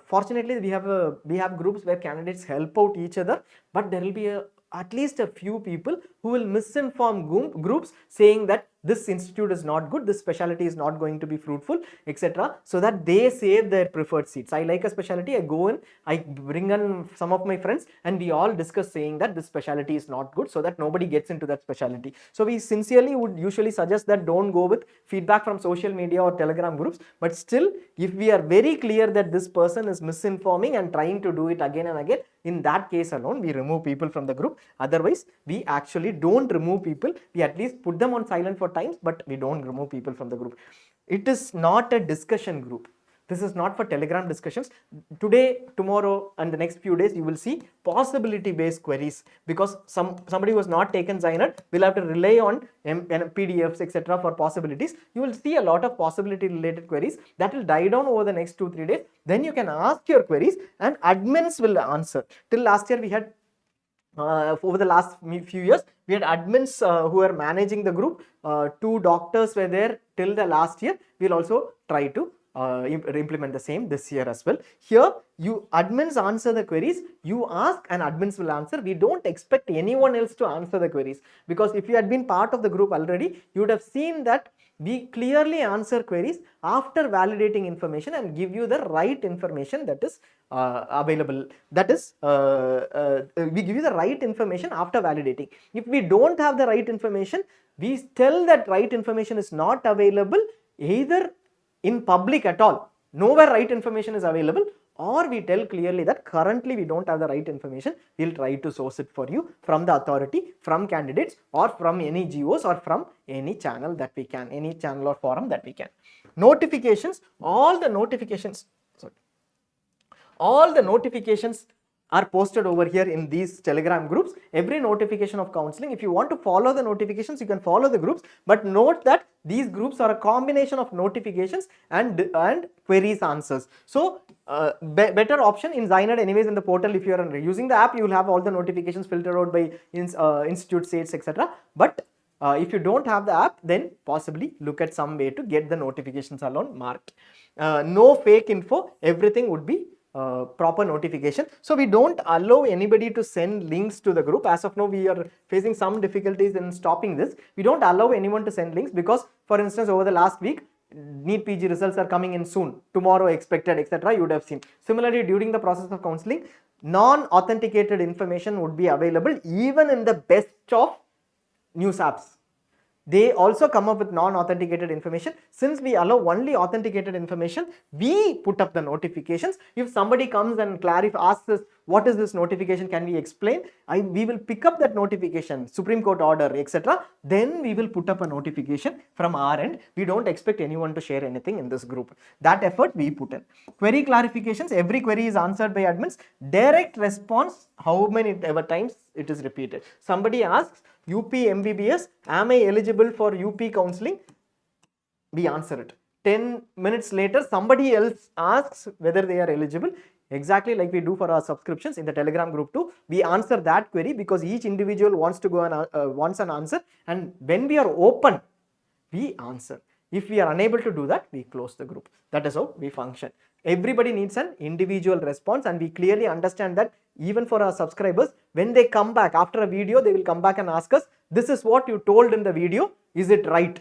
fortunately, we have groups where candidates help out each other, but there will be at least a few people who will misinform groups saying that this institute is not good, this specialty is not going to be fruitful, etc., so that they save their preferred seats. I like a specialty, I go in, I bring in some of my friends, and we all discuss saying that this specialty is not good, so that nobody gets into that specialty. So we sincerely would usually suggest that don't go with feedback from social media or Telegram groups, but still, if we are very clear that this person is misinforming and trying to do it again and again, in that case alone we remove people from the group. Otherwise we actually don't remove people, we at least put them on silent for times, but we don't remove people from the group. It is not a discussion group. This is not for Telegram discussions. Today, tomorrow, and the next few days, you will see possibility-based queries, because somebody who has not taken ZyNerd will have to rely on PDFs, etc. for possibilities. You will see a lot of possibility-related queries that will die down over the next 2-3 days. Then you can ask your queries, and admins will answer. Till last year, we had over the last few years, we had admins who were managing the group. 2 doctors were there till the last year. We'll also try to implement the same this year as well. Here, you admins answer the queries, you ask and admins will answer. We don't expect anyone else to answer the queries, because if you had been part of the group already, you would have seen that we clearly answer queries after validating information and give you the right information that is available. That is, we give you the right information after validating. If we don't have the right information, we tell that right information is not available either in public at all, nowhere right information is available, or we tell clearly that currently we don't have the right information, we'll try to source it for you from the authority, from candidates, or from any GOs, or from any channel that we can, any channel or forum that we can. Notifications, all the notifications are posted over here in these Telegram groups. Every notification of counseling, if you want to follow the notifications, you can follow the groups, but note that these groups are a combination of notifications and queries answers. So better option in ZyNerd anyways in the portal. If you are using the app, you will have all the notifications filtered out by institute states, etc. But if you don't have the app, then possibly look at some way to get the notifications alone marked. No fake info, everything would be proper notification. So we don't allow anybody to send links to the group. As of now, we are facing some difficulties in stopping this. We don't allow anyone to send links because, for instance, over the last week, NEET PG results are coming in soon, tomorrow expected, etc. You would have seen. Similarly, during the process of counseling, non-authenticated information would be available even in the best of news apps. They also come up with non-authenticated information. Since we allow only authenticated information, we put up the notifications. If somebody comes and asks us, what is this notification, can we explain? We will pick up that notification, Supreme Court order, etc. Then we will put up a notification from our end. We don't expect anyone to share anything in this group. That effort we put in. Query clarifications, every query is answered by admins. Direct response, how many ever times it is repeated. Somebody asks, UP MBBS, am I eligible for UP counseling? We answer it. 10 minutes later, somebody else asks whether they are eligible. Exactly like we do for our subscriptions in the Telegram group too. We answer that query because each individual wants to go and wants an answer. And when we are open, we answer. If we are unable to do that, we close the group. That is how we function. Everybody needs an individual response, and we clearly understand that even for our subscribers, when they come back after a video, they will come back and ask us, this is what you told in the video, is it right?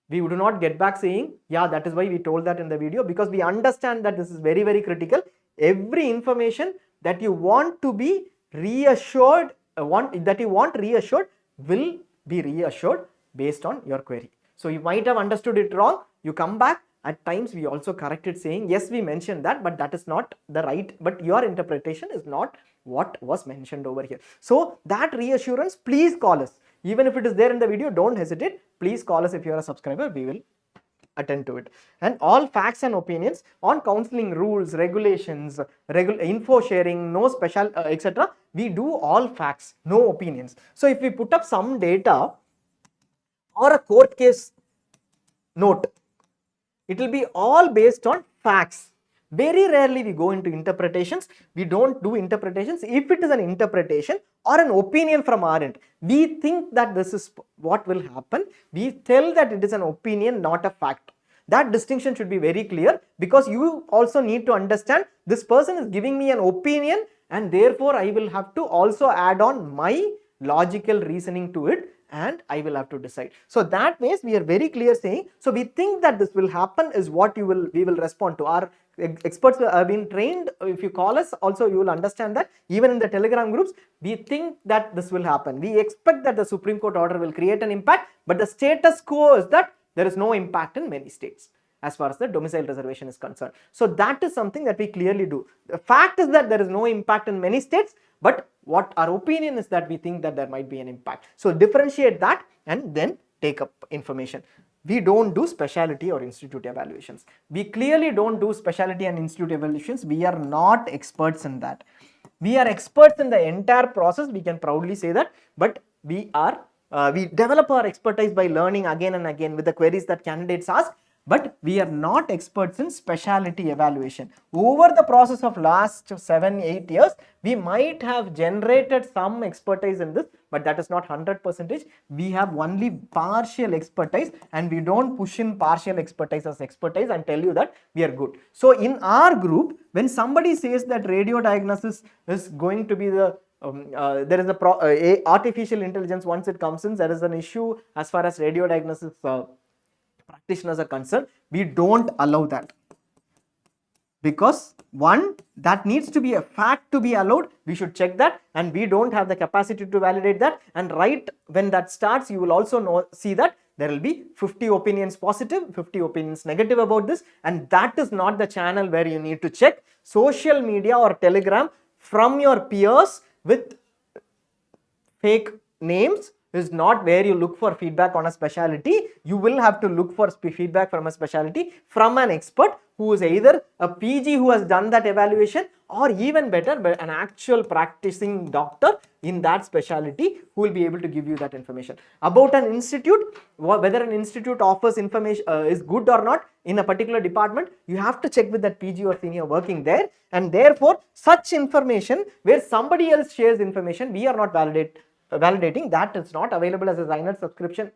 We do not get back saying, yeah, that is why we told that in the video, because we understand that this is very, very critical. Every information that you want to be reassured, reassured will be reassured based on your query. So you might have understood it wrong, you come back. At times we also correct it saying, yes, we mentioned that, but that is not the right, but your interpretation is not what was mentioned over here. So that reassurance, please call us. Even if it is there in the video, don't hesitate. Please call us if you are a subscriber, we will attend to it. And all facts and opinions on counseling rules, regulations, info sharing, no special, etc. We do all facts, no opinions. So if we put up some data or a court case note, it will be all based on facts. Very rarely we go into interpretations. We don't do interpretations. If it is an interpretation or an opinion from our end, we think that this is what will happen. We tell that it is an opinion, not a fact. That distinction should be very clear, because you also need to understand this person is giving me an opinion, and therefore I will have to also add on my logical reasoning to it, and I will have to decide. So that means we are very clear saying, so we think that this will happen is what we will respond to. Our experts have been trained. If you call us also, you will understand that even in the Telegram groups, we think that this will happen. We expect that the Supreme Court order will create an impact, but the status quo is that there is no impact in many states as far as the domicile reservation is concerned. So that is something that we clearly do. The fact is that there is no impact in many states, but what our opinion is that we think that there might be an impact. So differentiate that and then take up information. We don't do specialty or institute evaluations. We clearly don't do specialty and institute evaluations. We are not experts in that. We are experts in the entire process. We can proudly say that, but we develop our expertise by learning again and again with the queries that candidates ask. But we are not experts in specialty evaluation. Over the process of last 7-8 years, we might have generated some expertise in this, but that is not 100%. We have only partial expertise, and we don't push in partial expertise as expertise and tell you that we are good. So in our group, when somebody says that radio diagnosis is going to be the there is a artificial intelligence, once it comes in, there is an issue as far as radio diagnosis practitioners are concerned, we don't allow that, because one, that needs to be a fact to be allowed. We should check that, and we don't have the capacity to validate that. And right when that starts, you will also see that there will be 50 opinions positive, 50 opinions negative about this, and that is not the channel where you need to check. Social media or Telegram from your peers with fake names is not where you look for feedback on a specialty. You will have to look for feedback from a specialty from an expert who is either a PG who has done that evaluation, or even better, an actual practicing doctor in that specialty who will be able to give you that information. About an institute, whether an institute offers information is good or not in a particular department, you have to check with that PG or senior working there, and therefore such information where somebody else shares information, we are not validating. That is not available as a ZyNerd subscription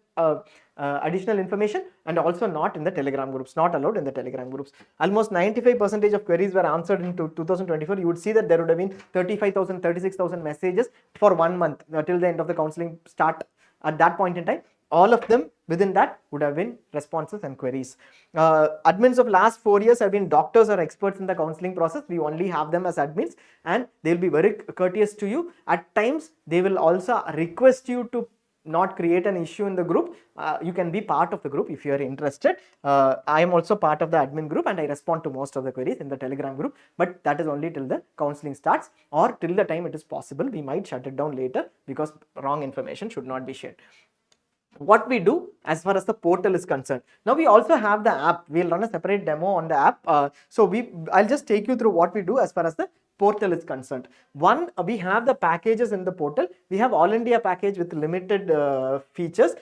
additional information, and also not in the Telegram groups, not allowed in the Telegram groups. Almost 95% of queries were answered in 2024. You would see that there would have been 35,000, 36,000 messages for 1 month till the end of the counseling start. At that point in time, all of them within that would have been responses and queries. Admins of last 4 years have been doctors or experts in the counseling process. We only have them as admins, and they will be very courteous to you. At times, they will also request you to not create an issue in the group. You can be part of the group if you are interested. I am also part of the admin group, and I respond to most of the queries in the Telegram group, but that is only till the counseling starts, or till the time it is possible. We might shut it down later because wrong information should not be shared. What we do as far as the portal is concerned, now we also have the app. We'll run a separate demo on the app. I'll just take you through what we do as far as the portal is concerned. One, we have the packages in the portal. We have All India package with limited features.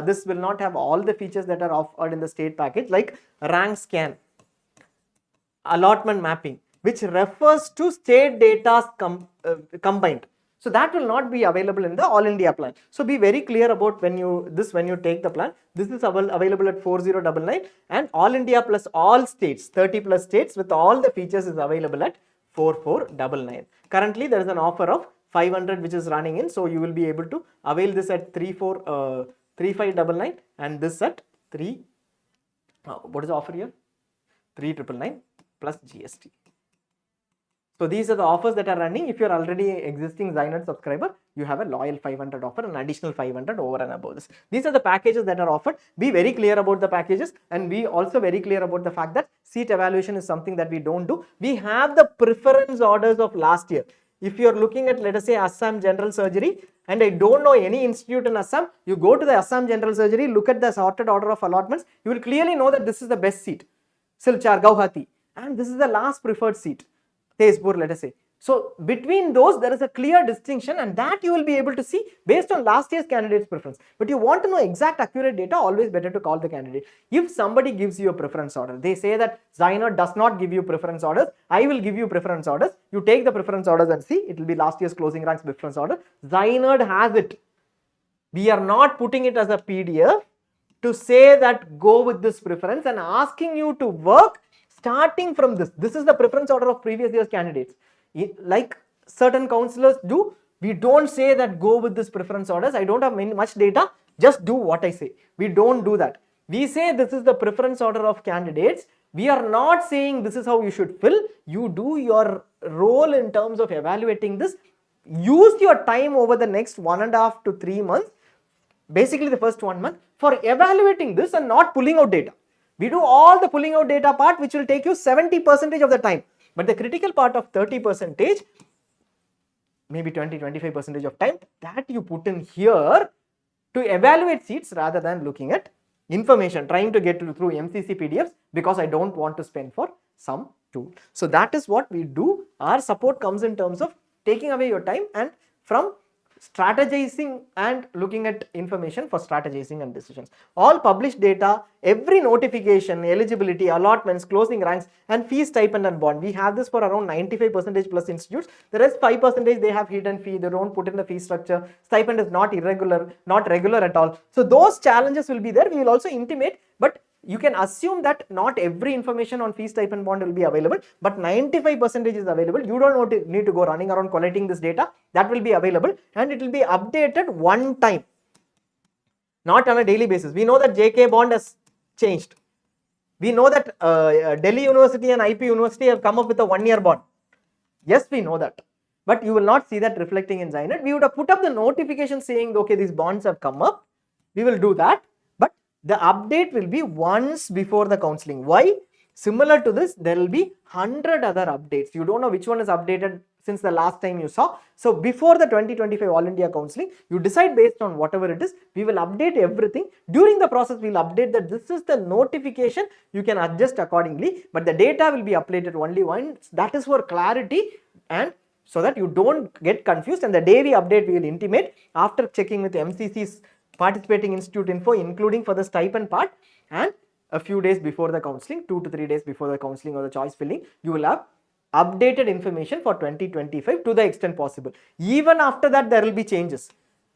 This will not have all the features that are offered in the state package, like rank scan, allotment mapping, which refers to state data combined. So that will not be available in the All India plan. So be very clear about when you take the plan. This is available at 4099, and All India plus all states, 30 plus states with all the features is available at 4499. Currently there is an offer of 500 which is running in, so you will be able to avail this at 3599, and this at what is the offer here? 3999 plus GST. So these are the offers that are running. If you are already existing ZyNerd subscriber, you have a loyal 500 offer, an additional 500 over and above this. These are the packages that are offered. Be very clear about the packages, and be also very clear about the fact that seat evaluation is something that we don't do. We have the preference orders of last year. If you are looking at, let us say, Assam General Surgery, and I don't know any institute in Assam, you go to the Assam General Surgery, look at the sorted order of allotments, you will clearly know that this is the best seat, Silchar, Guwahati, and this is the last preferred seat, Tezpur, let us say. So between those, there is a clear distinction, and that you will be able to see based on last year's candidate's preference. But you want to know exact accurate data, always better to call the candidate. If somebody gives you a preference order, they say that ZyNerd does not give you preference orders, I will give you preference orders. You take the preference orders and see, it will be last year's closing ranks preference order. ZyNerd has it. We are not putting it as a PDF to say that go with this preference and asking you to work starting from this. This is the preference order of previous year's candidates. Like certain counselors do, We don't say that go with this preference orders. I don't have much data, just do what I say. We don't do that. We say this is the preference order of candidates. We are not saying this is how you should fill. You do your role in terms of evaluating this. Use your time over the next 1.5 to 3 months, basically the first 1 month, for evaluating this and not pulling out data. We do all the pulling out data part, which will take you 70% of the time. But the critical part of 30%, maybe 20-25% of time, that you put in here to evaluate seats rather than looking at information, trying to get through MCC PDFs because I don't want to spend for some tool. So that is what we do. Our support comes in terms of taking away your time and from strategizing and looking at information for strategizing and decisions. All published data, every notification, eligibility, allotments, closing ranks, and fees, stipend and bond. We have this for around 95% plus institutes. The rest 5% they have hidden fee, they don't put in the fee structure. Stipend is not irregular, not regular at all. So those challenges will be there. We will also intimate, but you can assume that not every information on fee, stipend, bond will be available, but 95% is available. You don't need to go running around collecting this data. That will be available and it will be updated one time, not on a daily basis. We know that JK bond has changed. We know that Delhi University and IP University have come up with a 1-year bond. Yes, we know that, but you will not see that reflecting in ZyNerd. We would have put up the notification saying, okay, these bonds have come up. We will do that. The update will be once before the counseling. Why? Similar to this, there will be 100 other updates. You don't know which one is updated since the last time you saw. So before the 2025 All India Counseling, you decide based on whatever it is. We will update everything. During the process, we will update that this is the notification. You can adjust accordingly, but the data will be updated only once. That is for clarity and so that you don't get confused. And the day we update, we will intimate after checking with MCC's participating institute info, including for the stipend part, and a few days before the counseling, 2 to 3 days before the counseling or the choice filling, you will have updated information for 2025 to the extent possible. Even after that, there will be changes.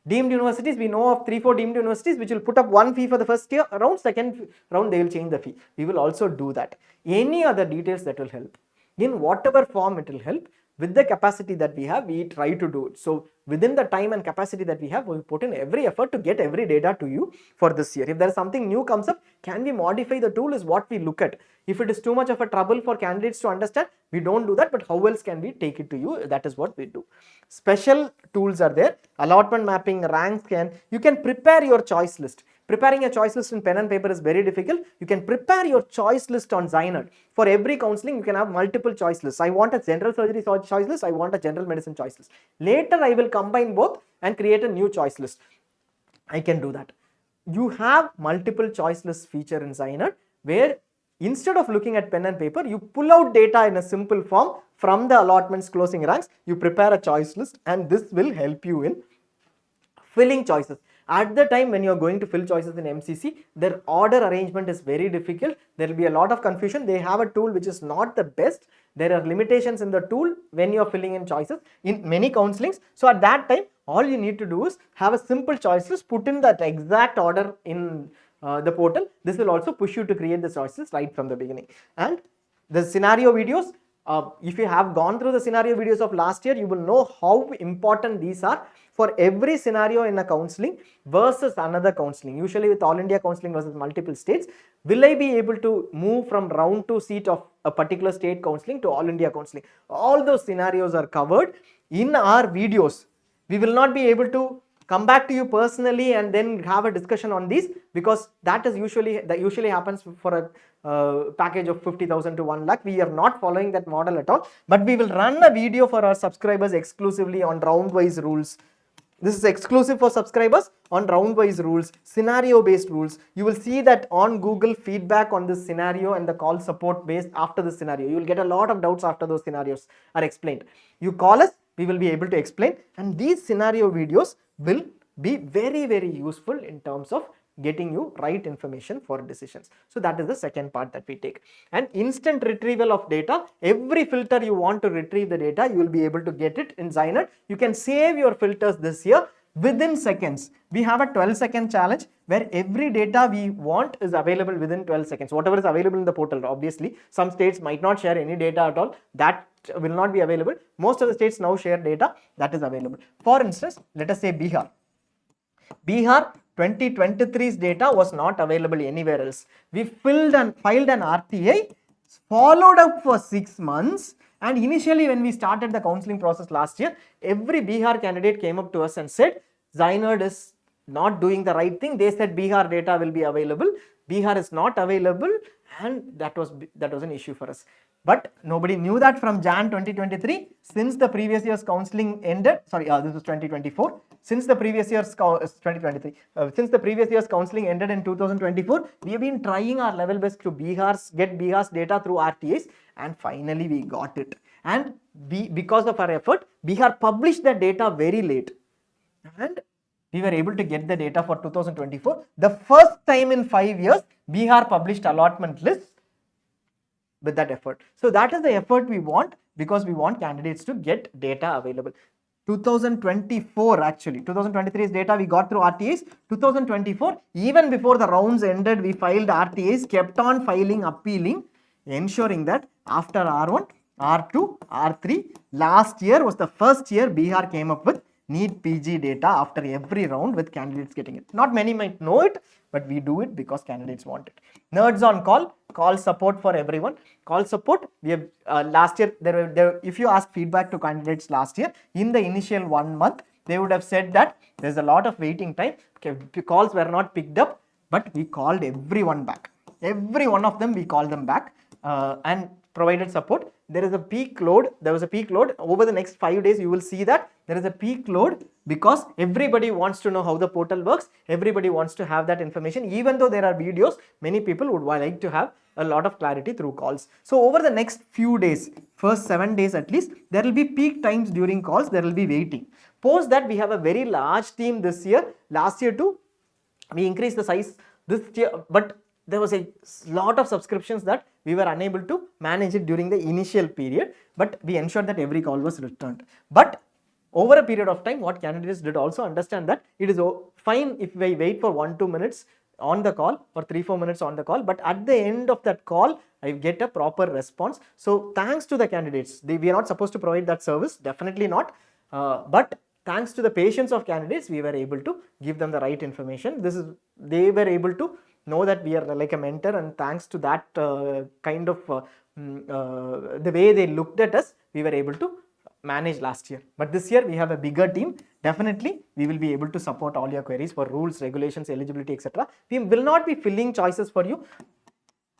Deemed universities, we know of 3-4 deemed universities which will put up one fee for the first year, around second round they will change the fee. We will also do that. Any other details that will help, in whatever form it will help, with the capacity that we have, we try to do it. So within the time and capacity that we have, we put in every effort to get every data to you for this year. If there is something new comes up, can we modify the tool is what we look at. If it is too much of a trouble for candidates to understand, we don't do that, but how else can we take it to you? That is what we do. Special tools are there, allotment mapping, rank scan. You can prepare your choice list. Preparing a choice list in pen and paper is very difficult. You can prepare your choice list on ZyNerd. For every counseling, you can have multiple choice lists. I want a general surgery choice list. I want a general medicine choice list. Later, I will combine both and create a new choice list. I can do that. You have multiple choice list feature in ZyNerd where instead of looking at pen and paper, you pull out data in a simple form from the allotments, closing ranks. You prepare a choice list and this will help you in filling choices. At the time when you are going to fill choices in MCC, their order arrangement is very difficult. There will be a lot of confusion. They have a tool which is not the best. There are limitations in the tool when you are filling in choices in many counselings. So at that time, all you need to do is have a simple choice list, put in that exact order in the portal. This will also push you to create the choices right from the beginning. And the scenario videos, if you have gone through the scenario videos of last year, you will know how important these are for every scenario in a counseling versus another counseling. Usually with All India Counseling versus multiple states, will I be able to move from round 2 seat of a particular state counseling to All India Counseling? All those scenarios are covered in our videos. We will not be able to come back to you personally and then have a discussion on these because that usually happens for a package of 50,000 to 1 lakh. We are not following that model at all, but we will run a video for our subscribers exclusively on round-wise rules. This is exclusive for subscribers on round-wise rules, scenario-based rules. You will see that on Google feedback on this scenario and the call support based after this scenario. You will get a lot of doubts after those scenarios are explained. You call us, we will be able to explain, and these scenario videos will be very, very useful in terms of getting you right information for decisions. So that is the second part that we take. And instant retrieval of data. Every filter you want to retrieve the data, you will be able to get it in ZyNerd. You can save your filters this year. within seconds. We have a 12-second challenge where every data we want is available within 12 seconds. Whatever is available in the portal, obviously, some states might not share any data at all. That will not be available. Most of the states now share data that is available. For instance, let us say Bihar. Bihar 2023's data was not available anywhere else. We filed an RTA, followed up for 6 months, and initially when we started the counseling process last year, every Bihar candidate came up to us and said, ZyNerd is not doing the right thing. They said Bihar data will be available. Bihar is not available, and that was an issue for us. But nobody knew that from Jan 2023, since the previous year's counseling ended, this was 2024, since the previous year's, 2023, since the previous year's counseling ended in 2024, we have been trying our level best to get Bihar's data through RTAs, and finally we got it. And because of our effort, Bihar published the data very late, and we were able to get the data for 2024. The first time in 5 years, Bihar published allotment lists with that effort. So that is the effort we want, because we want candidates to get data available. 2024 actually, 2023's data we got through RTAs. 2024, even before the rounds ended, we filed RTAs, kept on filing, appealing, ensuring that after R1, R2, R3, last year was the first year Bihar came up with NEET PG data after every round, with candidates getting it. Not many might know it, but we do it because candidates want it. Nerds on call support for everyone. Call support, we have last year, if you ask feedback to candidates last year, in the initial 1 month, they would have said that there's a lot of waiting time. Okay, calls were not picked up, but we called everyone back. Every one of them, we called them back and provided support. There is a peak load. There was a peak load over the next 5 days. You will see that there is a peak load because everybody wants to know how the portal works. Everybody wants to have that information. Even though there are videos, many people would like to have a lot of clarity through calls. So over the next few days, first 7 days at least, there will be peak times during calls. There will be waiting. Post that, we have a very large team this year. Last year too, we increased the size this year, but there was a lot of subscriptions that we were unable to manage it during the initial period, but we ensured that every call was returned. But over a period of time, what candidates did also understand that it is fine if we wait for 1-2 minutes on the call or 3-4 minutes on the call, but at the end of that call, I get a proper response. So thanks to the candidates, we are not supposed to provide that service, definitely not, but thanks to the patience of candidates, we were able to give them the right information. They were able to know that we are like a mentor, and thanks to that the way they looked at us, we were able to manage last year. But this year we have a bigger team. Definitely we will be able to support all your queries for rules, regulations, eligibility, etc. We will not be filling choices for you.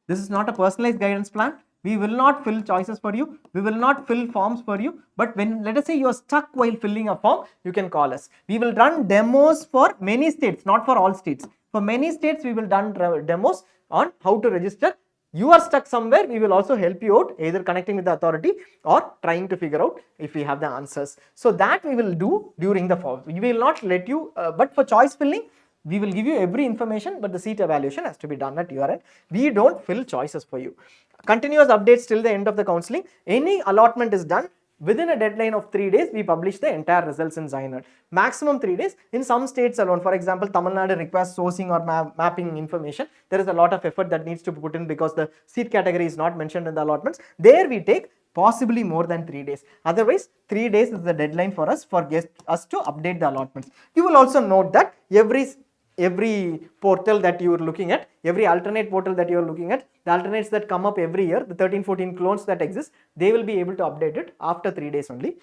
This is not a personalized guidance plan. We will not fill choices for you. We will not fill forms for you. But when, let us say, you are stuck while filling a form, you can call us. We will run demos for many states, not for all states. For many states, we will run demos on how to register. You are stuck somewhere, we will also help you out, either connecting with the authority or trying to figure out if we have the answers. So that we will do during the form. We will not let you, but for choice filling, we will give you every information, but the seat evaluation has to be done at your end. We don't fill choices for you. Continuous updates till the end of the counseling. Any allotment is done. Within a deadline of 3 days, we publish the entire results in ZyNerd. Maximum 3 days. In some states alone, for example, Tamil Nadu requires sourcing or mapping information. There is a lot of effort that needs to be put in because the seat category is not mentioned in the allotments. There we take possibly more than 3 days. Otherwise, 3 days is the deadline for us to update the allotments. You will also note that every portal that you are looking at, every alternate portal that you are looking at, the alternates that come up every year, the 13-14 clones that exist, they will be able to update it after 3 days only.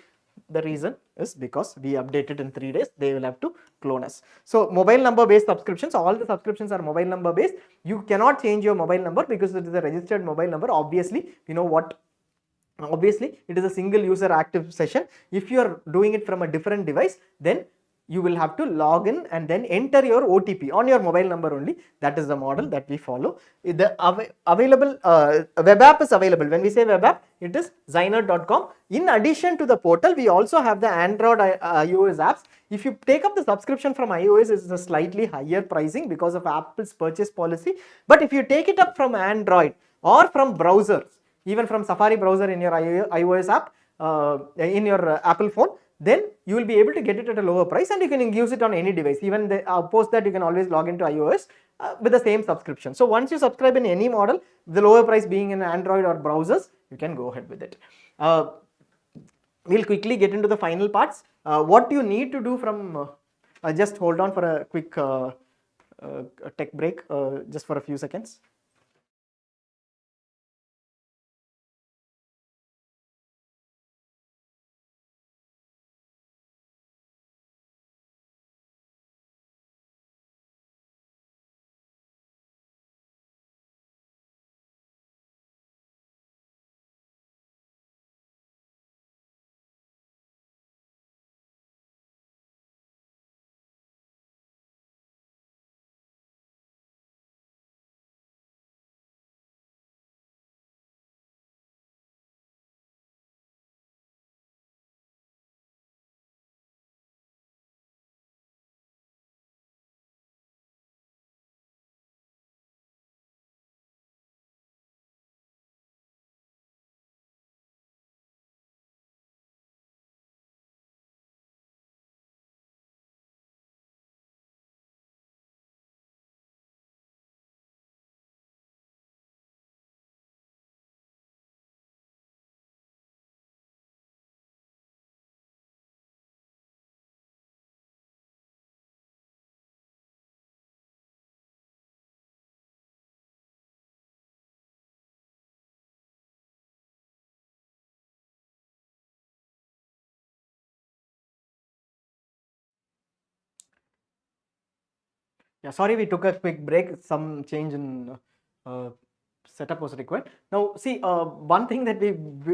The reason is because we update it in 3 days, they will have to clone us. So mobile number based subscriptions, all the subscriptions are mobile number based. You cannot change your mobile number because it is a registered mobile number. Obviously, you know what? Obviously, it is a single user active session. If you are doing it from a different device, then you will have to log in and then enter your OTP on your mobile number only. That is the model that we follow. The available web app is available. When we say web app, it is ZyNerd.com. In addition to the portal, we also have the Android iOS apps. If you take up the subscription from iOS, it's a slightly higher pricing because of Apple's purchase policy. But if you take it up from Android or from browsers, even from Safari browser in your iOS app, in your Apple phone, then you will be able to get it at a lower price and you can use it on any device. Even post that you can always log into iOS with the same subscription. So once you subscribe in any model, the lower price being in Android or browsers, you can go ahead with it. We'll quickly get into the final parts. What you need to do from, just hold on for a quick tech break, just for a few seconds. Yeah, sorry, we took a quick break. Some change in setup was required. Now, see, one thing that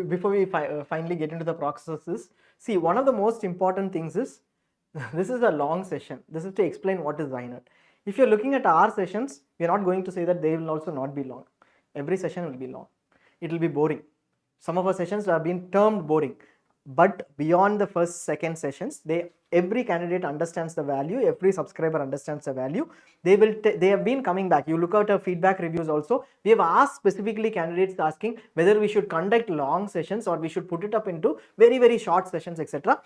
before we finally get into the process is, see, one of the most important things is, this is a long session. This is to explain what is ZyNerd. If you're looking at our sessions, we're not going to say that they will also not be long. Every session will be long. It will be boring. Some of our sessions have been termed boring. But beyond the first, second sessions, every candidate understands the value, every subscriber understands the value. They have been coming back. You look at our feedback reviews also. We have asked specifically candidates asking whether we should conduct long sessions or we should put it up into very, very short sessions, etc.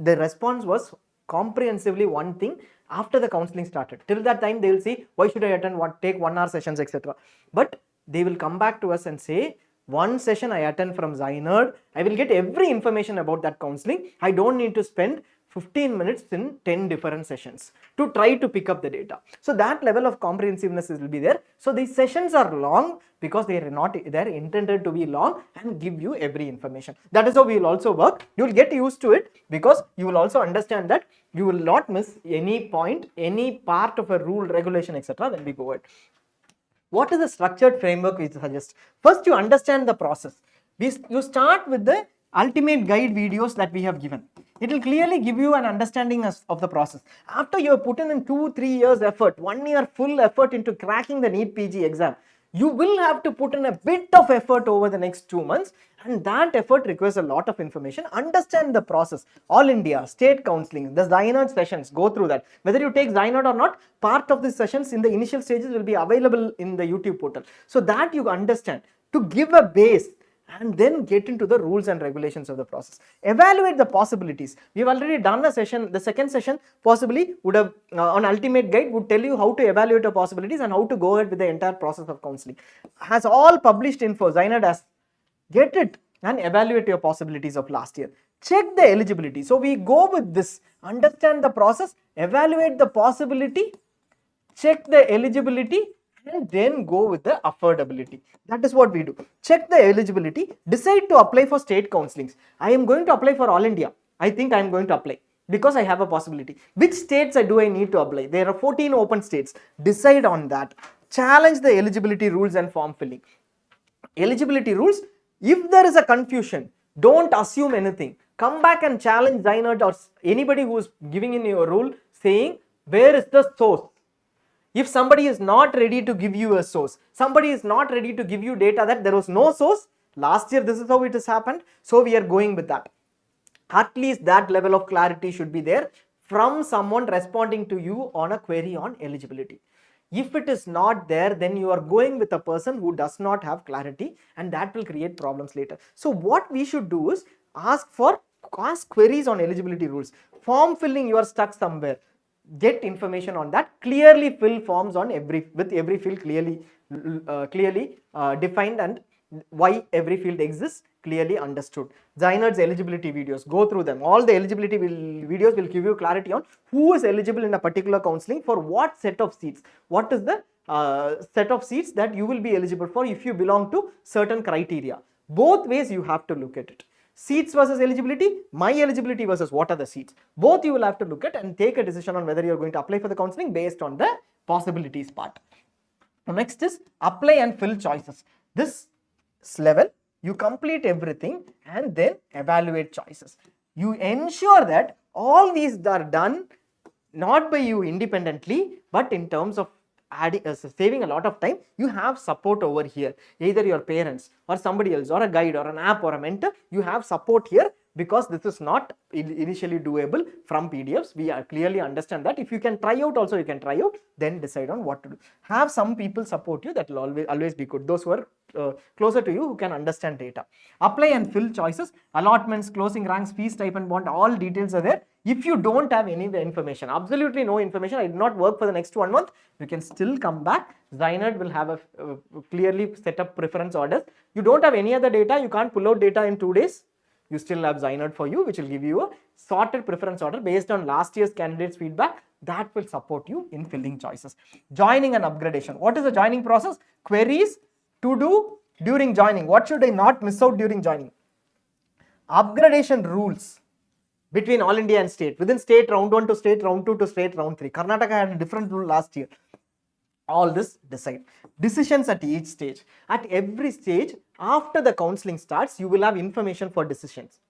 The response was comprehensively one thing after the counseling started. Till that time, they will see, why should I attend take 1 hour sessions, etc. But they will come back to us and say, one session I attend from ZyNerd, I will get every information about that counseling. I don't need to spend 15 minutes in 10 different sessions to try to pick up the data. So that level of comprehensiveness will be there. So these sessions are long because they are intended to be long and give you every information. That is how we will also work. You will get used to it because you will also understand that you will not miss any point, any part of a rule, regulation, etc. when we go ahead. What is the structured framework we suggest? First, you understand the process. You start with the ultimate guide videos that we have given. It will clearly give you an understanding of the process. After you have put in 2-3 years effort, 1 year full effort into cracking the NEET PG exam, you will have to put in a bit of effort over the next 2 months, and that effort requires a lot of information. Understand the process. All India, state counseling, the ZyNerd sessions, go through that. Whether you take ZyNerd or not, part of the sessions in the initial stages will be available in the YouTube portal. So that you understand, to give a base and then get into the rules and regulations of the process. Evaluate the possibilities. We have already done a session. The second session possibly would have, on ultimate guide, would tell you how to evaluate the possibilities and how to go ahead with the entire process of counseling. Has all published info. ZyNerd has, get it and evaluate your possibilities of last year. Check the eligibility. So we go with this, understand the process, evaluate the possibility, check the eligibility, and then go with the affordability. That is what we do. Check the eligibility, decide to apply for state counselings. I am going to apply for all India. I think I am going to apply because I have a possibility. Which states do I need to apply? There are 14 open states. Decide on that. Challenge the eligibility rules and form filling. Eligibility rules, if there is a confusion, don't assume anything. Come back and challenge ZyNerd or anybody who is giving in your rule saying, where is the source? If somebody is not ready to give you a source, somebody is not ready to give you data that there was no source, last year this is how it has happened, so we are going with that. At least that level of clarity should be there from someone responding to you on a query on eligibility. If it is not there, then you are going with a person who does not have clarity, and that will create problems later. So what we should do is ask for ask queries on eligibility rules. Form filling, you are stuck somewhere. Get information on that. Clearly fill forms on with every field clearly defined, and why every field exists clearly understood. ZyNerd's eligibility videos, go through them. All the eligibility videos will give you clarity on who is eligible in a particular counseling for what set of seats. What is the set of seats that you will be eligible for if you belong to certain criteria. Both ways you have to look at it. Seats versus eligibility, my eligibility versus what are the seats. Both you will have to look at and take a decision on whether you are going to apply for the counseling based on the possibilities part. Next is apply and fill choices. This level, you complete everything and then evaluate choices. You ensure that all these are done not by you independently, but in terms of saving a lot of time. You have support over here, either your parents or somebody else or a guide or an app or a mentor. You have support here, because this is not initially doable from PDFs. We clearly understand that. If you can try out also, you can try out, then decide on what to do. Have some people support you, that will always be good. Those who are closer to you, who can understand data. Apply and fill choices, allotments, closing ranks, fees, stipend, bond, all details are there. If you don't have any information, absolutely no information, I did not work for the next 1 month, you can still come back. ZyNerd will have a clearly set up preference orders. You don't have any other data, you can't pull out data in 2 days. You still have ZyNerd for you, which will give you a sorted preference order based on last year's candidates' feedback. That will support you in filling choices. Joining and upgradation. What is the joining process? Queries to do during joining. What should I not miss out during joining? Upgradation rules between all India and state. Within state, round 1 to state, round 2 to state, round 3. Karnataka had a different rule last year. All this decide. Decisions at each stage. At every stage, after the counseling starts, you will have information for decisions.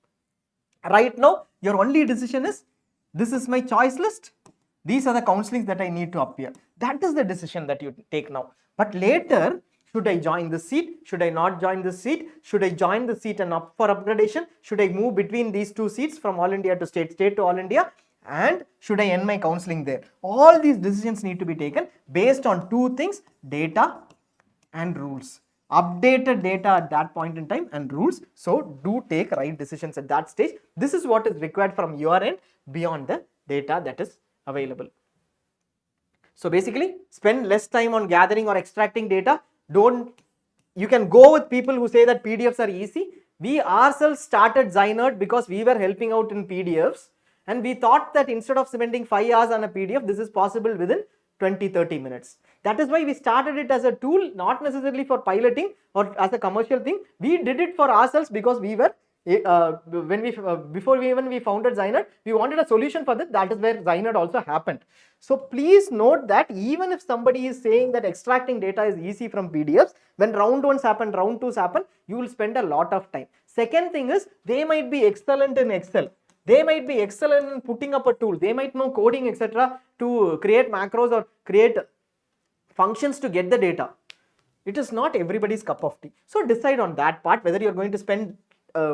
Right now, your only decision is, this is my choice list. These are the counselings that I need to appear. That is the decision that you take now. But later, should I join the seat? Should I not join the seat? Should I join the seat and opt for upgradation? Should I move between these 2 seats from all India to state, state to all India? And should I end my counseling there? All these decisions need to be taken based on 2 things, data and rules. Updated data at that point in time and rules. So do take right decisions at that stage. This is what is required from your end beyond the data that is available. So basically, spend less time on gathering or extracting data. You can go with people who say that PDFs are easy. We ourselves started ZyNerd because we were helping out in PDFs, and we thought that instead of spending 5 hours on a PDF, this is possible within 20-30 minutes. That is why we started it as a tool, not necessarily for piloting or as a commercial thing. We did it for ourselves because we were before we founded ZyNerd, we wanted a solution for that. That is where ZyNerd also happened. So please note that even if somebody is saying that extracting data is easy from PDFs, when round 1s happen, round 2s happen, you will spend a lot of time. Second thing is, they might be excellent in Excel. They might be excellent in putting up a tool. They might know coding, etc., to create macros or create functions to get the data. It is not everybody's cup of tea. So decide on that part, whether you're going to spend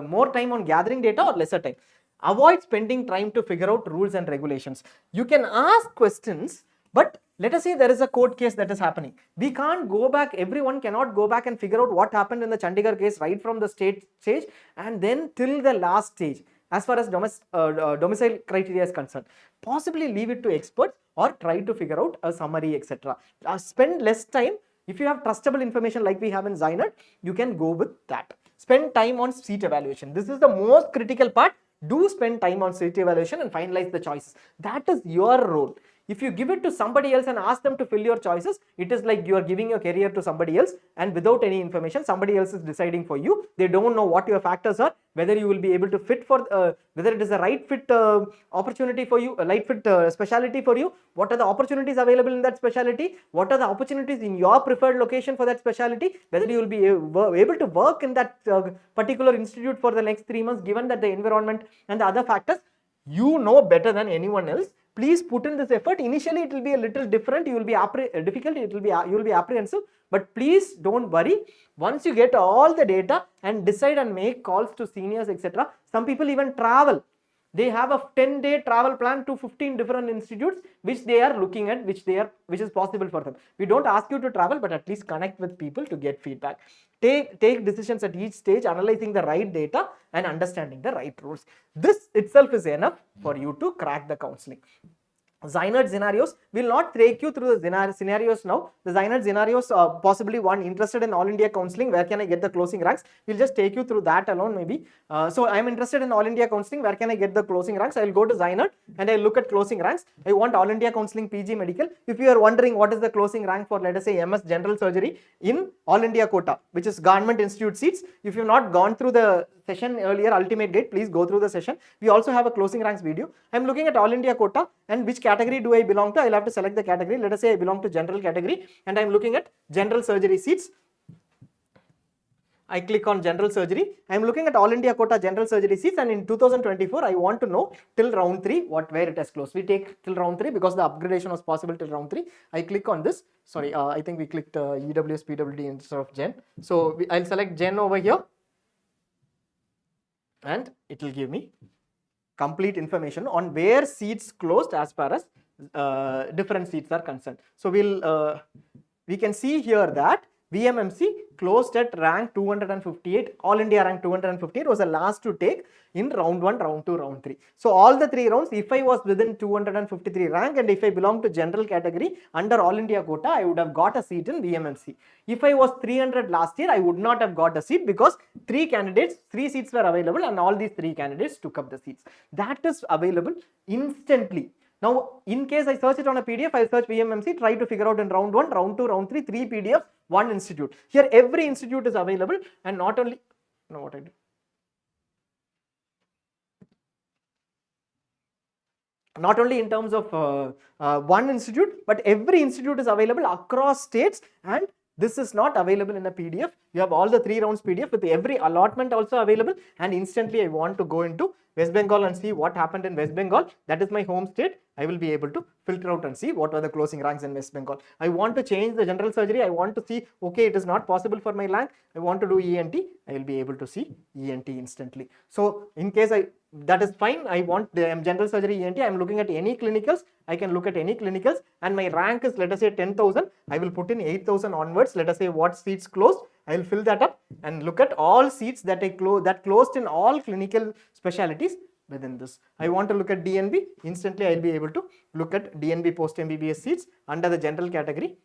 more time on gathering data or lesser time. Avoid spending time to figure out rules and regulations. You can ask questions, but let us say there is a court case that is happening. We can't go back, everyone cannot go back and figure out what happened in the Chandigarh case right from the state stage and then till the last stage as far as domicile criteria is concerned. Possibly leave it to experts or try to figure out a summary, etc. Spend less time. If you have trustable information like we have in ZyNerd, you can go with that. Spend time on seat evaluation. This is the most critical part. Do spend time on seat evaluation and finalize the choices. That is your role. If you give it to somebody else and ask them to fill your choices, it is like you are giving your career to somebody else, and without any information, somebody else is deciding for you. They don't know what your factors are, whether you will be able to fit for, whether it is a right fit opportunity for you, a right fit specialty for you, what are the opportunities available in that specialty, what are the opportunities in your preferred location for that specialty, whether you will be able to work in that particular institute for the next 3 months, given that the environment and the other factors, you know better than anyone else. Please put in this effort. Initially, it will be a little different. You will be difficult. You will be apprehensive. But please don't worry. Once you get all the data and decide and make calls to seniors, etc. Some people even travel. They have a 10-day travel plan to 15 different institutes which they are looking at, which is possible for them. We don't ask you to travel, but at least connect with people to get feedback. Take decisions at each stage, analyzing the right data and understanding the right rules. This itself is enough for you to crack the counseling. ZyNerd scenarios will not take you through the scenarios now. The ZyNerd scenarios, possibly one interested in All India Counselling, where can I get the closing ranks? We'll just take you through that alone maybe. So I'm interested in All India Counselling, where can I get the closing ranks? I'll go to ZyNerd and I'll look at closing ranks. I want All India Counselling PG Medical. If you are wondering what is the closing rank for, let us say, MS General Surgery in All India quota, which is government institute seats. If you've not gone through the session earlier, ultimate date, please go through the session. We also have a closing ranks video. I'm looking at All India quota and which category do I belong to? I'll have to select the category. Let us say I belong to general category and I'm looking at general surgery seats. I click on general surgery. I'm looking at All India quota general surgery seats, and in 2024 I want to know till round 3 where it has closed. We take till round 3 because the upgradation was possible till round 3. I click on this. Sorry, I think we clicked EWS PWD instead of Gen. So I'll select Gen over here and it will give me complete information on where seats closed as far as different seats are concerned. So we can see here that VMMC closed at rank 258, All India rank 258 was the last to take in round 1, round 2, round 3. So all the 3 rounds, if I was within 253 rank and if I belong to general category under All India quota, I would have got a seat in VMMC. If I was 300 last year, I would not have got a seat because 3 seats were available and all these 3 candidates took up the seats. That is available instantly. Now, in case I search it on a PDF, I'll search VMMC, try to figure out in round 1, round 2, round 3, 3 PDFs, 1 institute. Here, every institute is available, and not only, not only in terms of one institute, but every institute is available across states, and this is not available in a PDF. You have all the 3 rounds PDF with every allotment also available, and instantly I want to go into West Bengal and see what happened in West Bengal. That is my home state. I will be able to filter out and see what are the closing ranks in West Bengal. I want to change the general surgery. I want to see, okay, it is not possible for my rank. I want to do ENT. I will be able to see ENT instantly. So in case that is fine. I want the general surgery ENT. I am looking at any clinicals. I can look at any clinicals and my rank is, let us say, 10,000. I will put in 8,000 onwards. Let us say what seats closed. I will fill that up and look at all seats that closed in all clinical specialties within this. I want to look at DNB. Instantly, I will be able to look at DNB post MBBS seats under the general category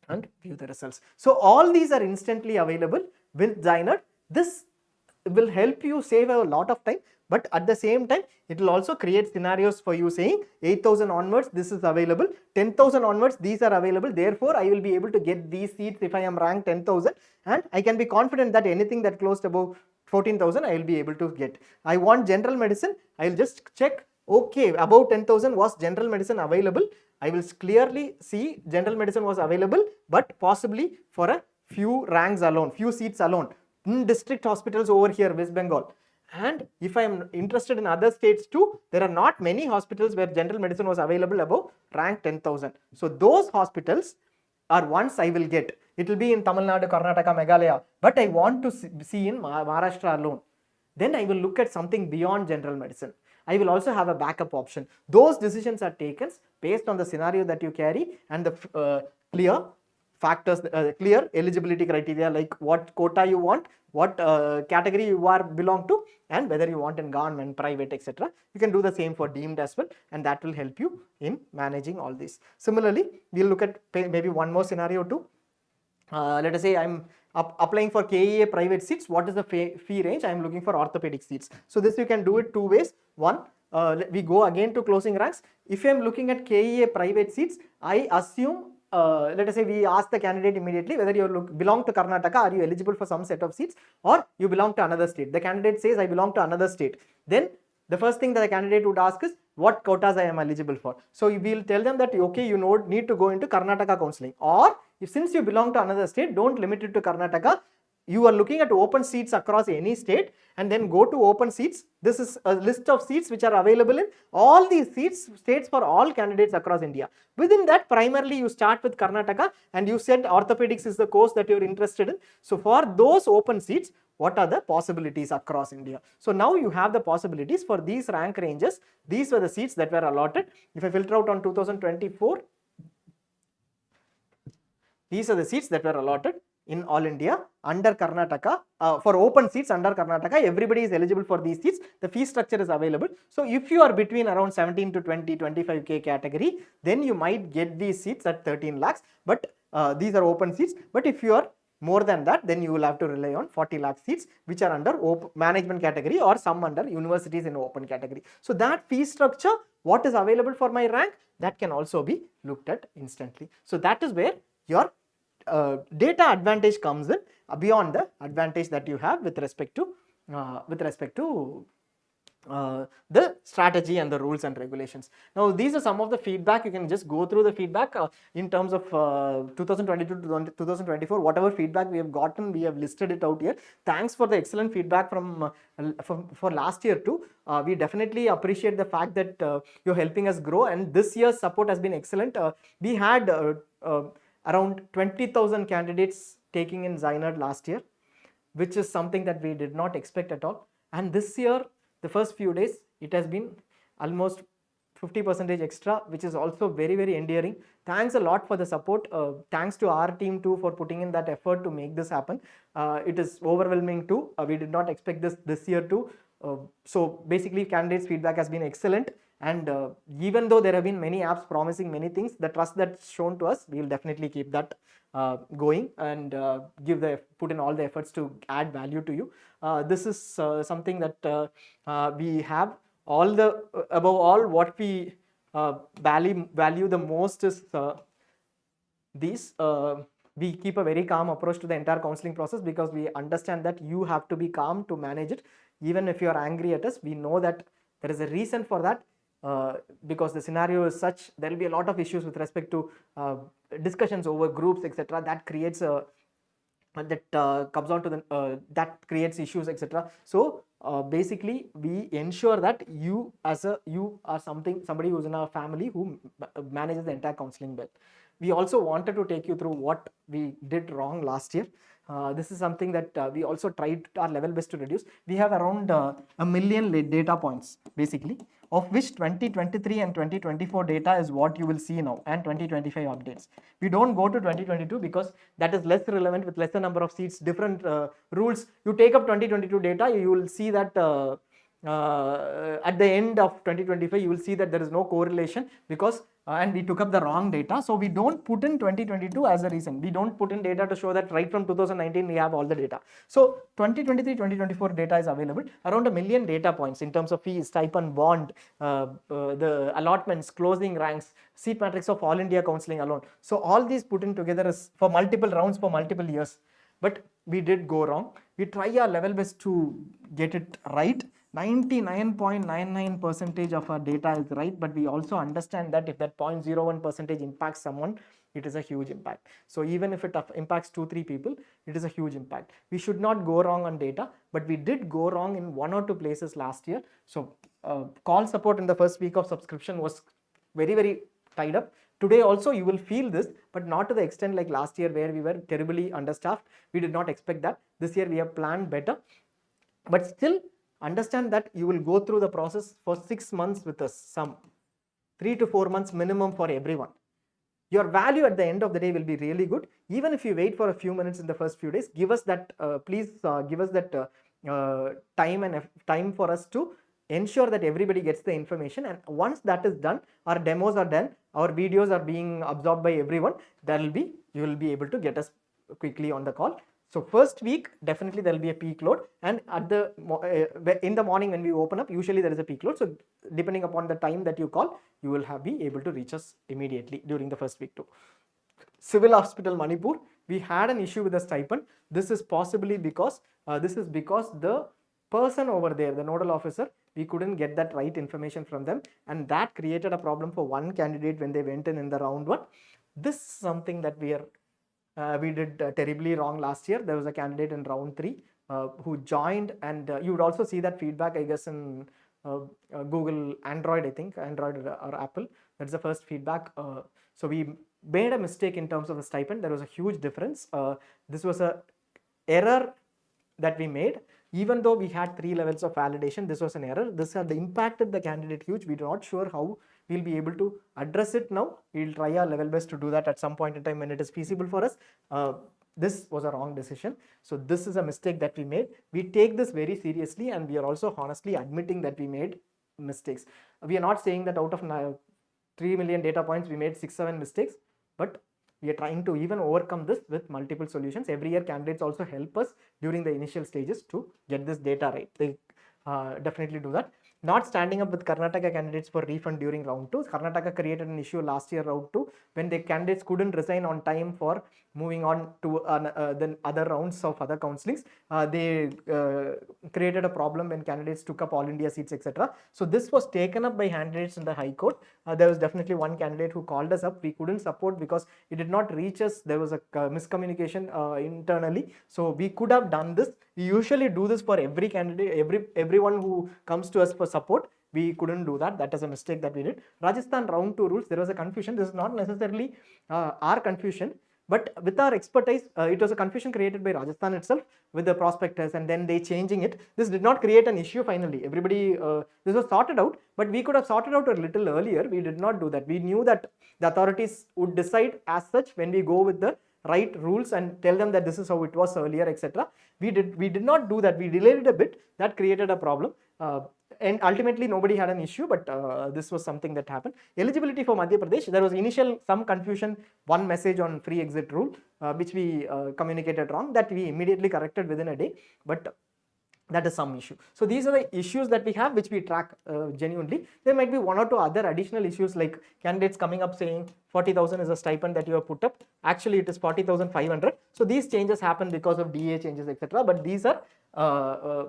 and view the results. So all these are instantly available with ZyNerd. This will help you save a lot of time, but at the same time, it will also create scenarios for you saying 8,000 onwards, this is available, 10,000 onwards, these are available. Therefore, I will be able to get these seats if I am ranked 10,000, and I can be confident that anything that closed above 14,000, I will be able to get. I want general medicine. I will just check, okay, above 10,000 was general medicine available. I will clearly see general medicine was available, but possibly for a few ranks alone, few seats alone in district hospitals over here, West Bengal. And if I am interested in other states too, there are not many hospitals where general medicine was available above rank 10,000. So those hospitals are ones I will get. It will be in Tamil Nadu, Karnataka, Meghalaya, but I want to see in Maharashtra alone. Then I will look at something beyond general medicine. I will also have a backup option. Those decisions are taken based on the scenario that you carry and the clear factors, clear eligibility criteria, like what quota you want, what category you belong to, and whether you want in government, private, etc. You can do the same for deemed as well, and that will help you in managing all this. Similarly, we'll look at maybe one more scenario too. Let us say I'm applying for KEA private seats. What is the fee range? I'm looking for orthopedic seats. So this you can do it 2 ways. One, we go again to closing ranks. If I'm looking at KEA private seats, I assume, let us say we ask the candidate immediately whether you belong to Karnataka, are you eligible for some set of seats, or you belong to another state. The candidate says I belong to another state. Then the first thing that the candidate would ask is what quotas I am eligible for. So we will tell them that, okay, you need to go into Karnataka counseling, or since you belong to another state, don't limit it to Karnataka. You are looking at open seats across any state, and then go to open seats. This is a list of seats which are available in all these states for all candidates across India. Within that, primarily you start with Karnataka, and you said orthopedics is the course that you are interested in. So for those open seats, what are the possibilities across India. So now you have the possibilities for these rank ranges. These were the seats that were allotted. If I filter out on 2024, these are the seats that were allotted in all India under Karnataka. For open seats under Karnataka, everybody is eligible for these seats. The fee structure is available. So if you are between around 17 to 20, 25k category, then you might get these seats at 13 lakhs. But these are open seats. But if you are more than that, then you will have to rely on 40 lakh seats, which are under management category or some under universities in open category. So that fee structure, what is available for my rank, that can also be looked at instantly. So that is where your data advantage comes in, beyond the advantage that you have with respect to the strategy and the rules and regulations. Now these are some of the feedback. You can just go through the feedback in terms of 2022 to 2024. Whatever feedback we have gotten, we have listed it out here. Thanks for the excellent feedback for last year too. We definitely appreciate the fact that you're helping us grow, and this year's support has been excellent. We had around 20,000 candidates taking in ZyNerd last year, which is something that we did not expect at all. And this year, the first few days, it has been almost 50% extra, which is also very, very endearing. Thanks a lot for the support. Thanks to our team too for putting in that effort to make this happen. It is overwhelming too. We did not expect this year too. So basically, candidates' feedback has been excellent. And even though there have been many apps promising many things, the trust that's shown to us, we will definitely keep that going and put in all the efforts to add value to you. This is something that we have. Above all, what we value the most is these. We keep a very calm approach to the entire counseling process, because we understand that you have to be calm to manage it. Even if you are angry at us, we know that there is a reason for that. Because the scenario is such, there will be a lot of issues with respect to discussions over groups, etc. That creates that creates issues, etc. So basically, we ensure that you are somebody who's in our family who manages the entire counseling well. We also wanted to take you through what we did wrong last year. This is something that we also tried our level best to reduce. We have around 1 million data points, basically, of which 2023 and 2024 data is what you will see now, and 2025 updates. We don't go to 2022 because that is less relevant, with lesser number of seats, different rules. You take up 2022 data, you will see that at the end of 2025, you will see that there is no correlation, because and we took up the wrong data. So we don't put in 2022 as a reason. We don't put in data to show that right from 2019 we have all the data. So 2023, 2024 data is available. Around 1 million data points in terms of fees, stipend, bond, the allotments, closing ranks, seat matrix of all India counseling alone. So all these put in together is for multiple rounds for multiple years. But we did go wrong. We try our level best to get it right. 99.99% of our data is right, but we also understand that if that 0.01% impacts someone, it is a huge impact. So even if it impacts 2-3 people, it is a huge impact. We should not go wrong on data, but we did go wrong in 1 or 2 places last year. So call support in the first week of subscription was very, very tied up. Today also you will feel this, but not to the extent like last year where we were terribly understaffed. We did not expect that. This year we have planned better, but still understand that you will go through the process for 6 months with us, some 3 to 4 months minimum for everyone. Your value at the end of the day will be really good. Even if you wait for a few minutes in the first few days, give us that, please give us that time for us to ensure that everybody gets the information. And once that is done, our demos are done, our videos are being absorbed by everyone, you will be able to get us quickly on the call. So first week, definitely there will be a peak load, and in the morning when we open up, usually there is a peak load. So depending upon the time that you call, you will be able to reach us immediately during the first week too. Civil Hospital Manipur, we had an issue with the stipend. This is possibly because the person over there, the nodal officer, we couldn't get that right information from them, and that created a problem for one candidate when they went in the round 1. This is something that we did terribly wrong last year. There was a candidate in round 3 who joined, and you would also see that feedback, I guess, in Google Android, I think, Android or Apple. That's the first feedback. So we made a mistake in terms of the stipend. There was a huge difference. This was a error that we made, even though we had 3 levels of validation, this was an error. This had impacted the candidate huge. We're not sure how we'll be able to address it now. We'll try our level best to do that at some point in time when it is feasible for us. This was a wrong decision. So this is a mistake that we made. We take this very seriously, and we are also honestly admitting that we made mistakes. We are not saying that out of 3 million data points we made 6-7 mistakes, but we are trying to even overcome this with multiple solutions. Every year candidates also help us during the initial stages to get this data right. They definitely do that. Not standing up with Karnataka candidates for refund during round 2. Karnataka created an issue last year round 2 when the candidates couldn't resign on time for moving on to then other rounds of other counselings. They created a problem when candidates took up all India seats, etc. So this was taken up by candidates in the High Court. There was definitely one candidate who called us up. We couldn't support because it did not reach us. There was a miscommunication internally. So we could have done this. We usually do this for every candidate, everyone who comes to us for support. We couldn't do that. That is a mistake that we did. Rajasthan round 2 rules, there was a confusion. This is not necessarily our confusion, but with our expertise, it was a confusion created by Rajasthan itself with the prospectus, and then they changing it. This did not create an issue finally. Everybody, this was sorted out, but we could have sorted out a little earlier. We did not do that. We knew that the authorities would decide as such when we go with the right rules and tell them that this is how it was earlier, etc. We did not do that. We delayed it a bit. That created a problem. And ultimately nobody had an issue, but this was something that happened. Eligibility for Madhya Pradesh, there was initial some confusion, one message on free exit rule, which we communicated wrong, that we immediately corrected within a day, but that is some issue. So these are the issues that we have, which we track genuinely. There might be 1 or 2 other additional issues, like candidates coming up saying 40,000 is a stipend that you have put up. Actually, it is 40,500. So these changes happen because of DA changes, etc. But these are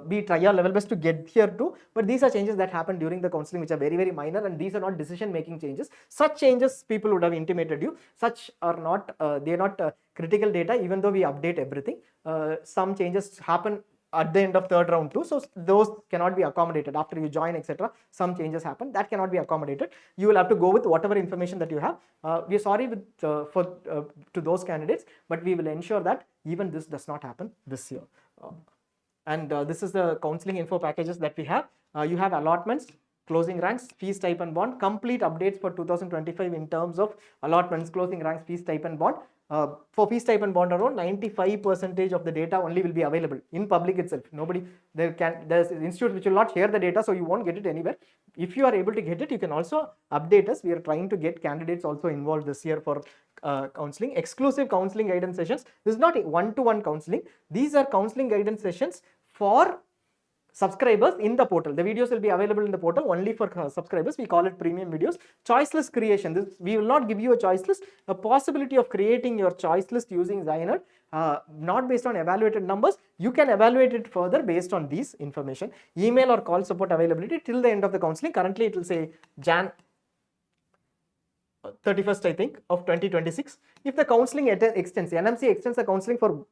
we try our level best to get here too, but these are changes that happen during the counseling which are very, very minor, and these are not decision making changes. Such changes people would have intimated you. Such are not they are not critical data, even though we update everything. Some changes happen at the end of 3rd round too, so those cannot be accommodated after you join, etc. Some changes happen that cannot be accommodated. You will have to go with whatever information that you have. We are sorry with to those candidates, but we will ensure that even this does not happen this year. And this is the counseling info packages that we have. You have allotments, closing ranks, fees type and bond, complete updates for 2025 in terms of allotments, closing ranks, fees type and bond. For fees type and bond around 95% of the data only will be available in public itself. There's institutes which will not share the data, so you won't get it anywhere. If you are able to get it, you can also update us. We are trying to get candidates also involved this year for counseling, exclusive counseling guidance sessions. This is not one-to-one counseling. These are counseling guidance sessions for subscribers in the portal. The videos will be available in the portal only for subscribers. We call it premium videos. Choice list creation. We will not give you a choice list. A possibility of creating your choice list using ZyNerd, not based on evaluated numbers. You can evaluate it further based on these information. Email or call support availability till the end of the counseling. Currently it will say Jan 31st, I think, of 2026. If the counseling extends, NMC extends the counseling for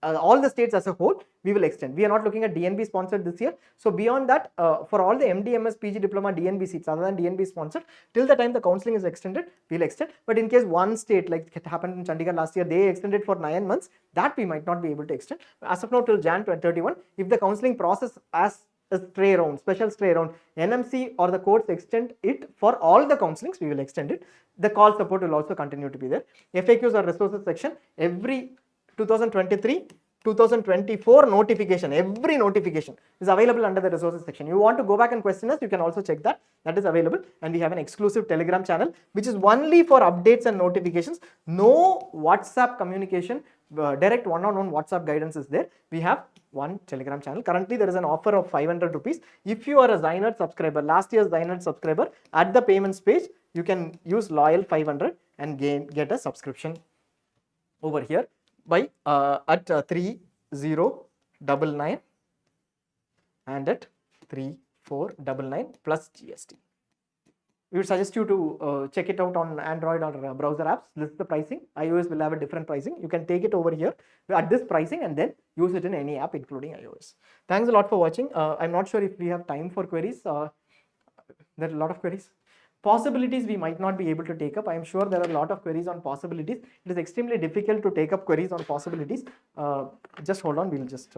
all the states as a whole, we will extend. We are not looking at DNB sponsored this year. So beyond that, for all the MDMS, PG diploma, DNB seats other than DNB sponsored, till the time the counseling is extended, we'll extend. But in case one state, like it happened in Chandigarh last year, they extended for 9 months, that we might not be able to extend. As of now, till Jan 2031, if the counseling process as a stray round, special stray round, NMC or the courts extend it for all the counselings, we will extend it. The call support will also continue to be there. FAQs or resources section, every 2023, 2024 notification, every notification is available under the resources section. You want to go back and question us, you can also check that. That is available. And we have an exclusive Telegram channel, which is only for updates and notifications. No WhatsApp communication, direct one-on-one WhatsApp guidance is there. We have one Telegram channel. Currently, there is an offer of 500 rupees. If you are a ZyNerd subscriber, last year's ZyNerd subscriber, at the payments page, you can use loyal 500 and get a subscription over here by at 3099 and at 3499 plus GST. We would suggest you to check it out on Android or browser apps. This is the pricing. iOS will have a different pricing. You can take it over here at this pricing and then use it in any app, including iOS. Thanks a lot for watching. I'm not sure if we have time for queries. There are a lot of queries. Possibilities we might not be able to take up. I am sure there are a lot of queries on possibilities. It is extremely difficult to take up queries on possibilities. Just hold on, we'll just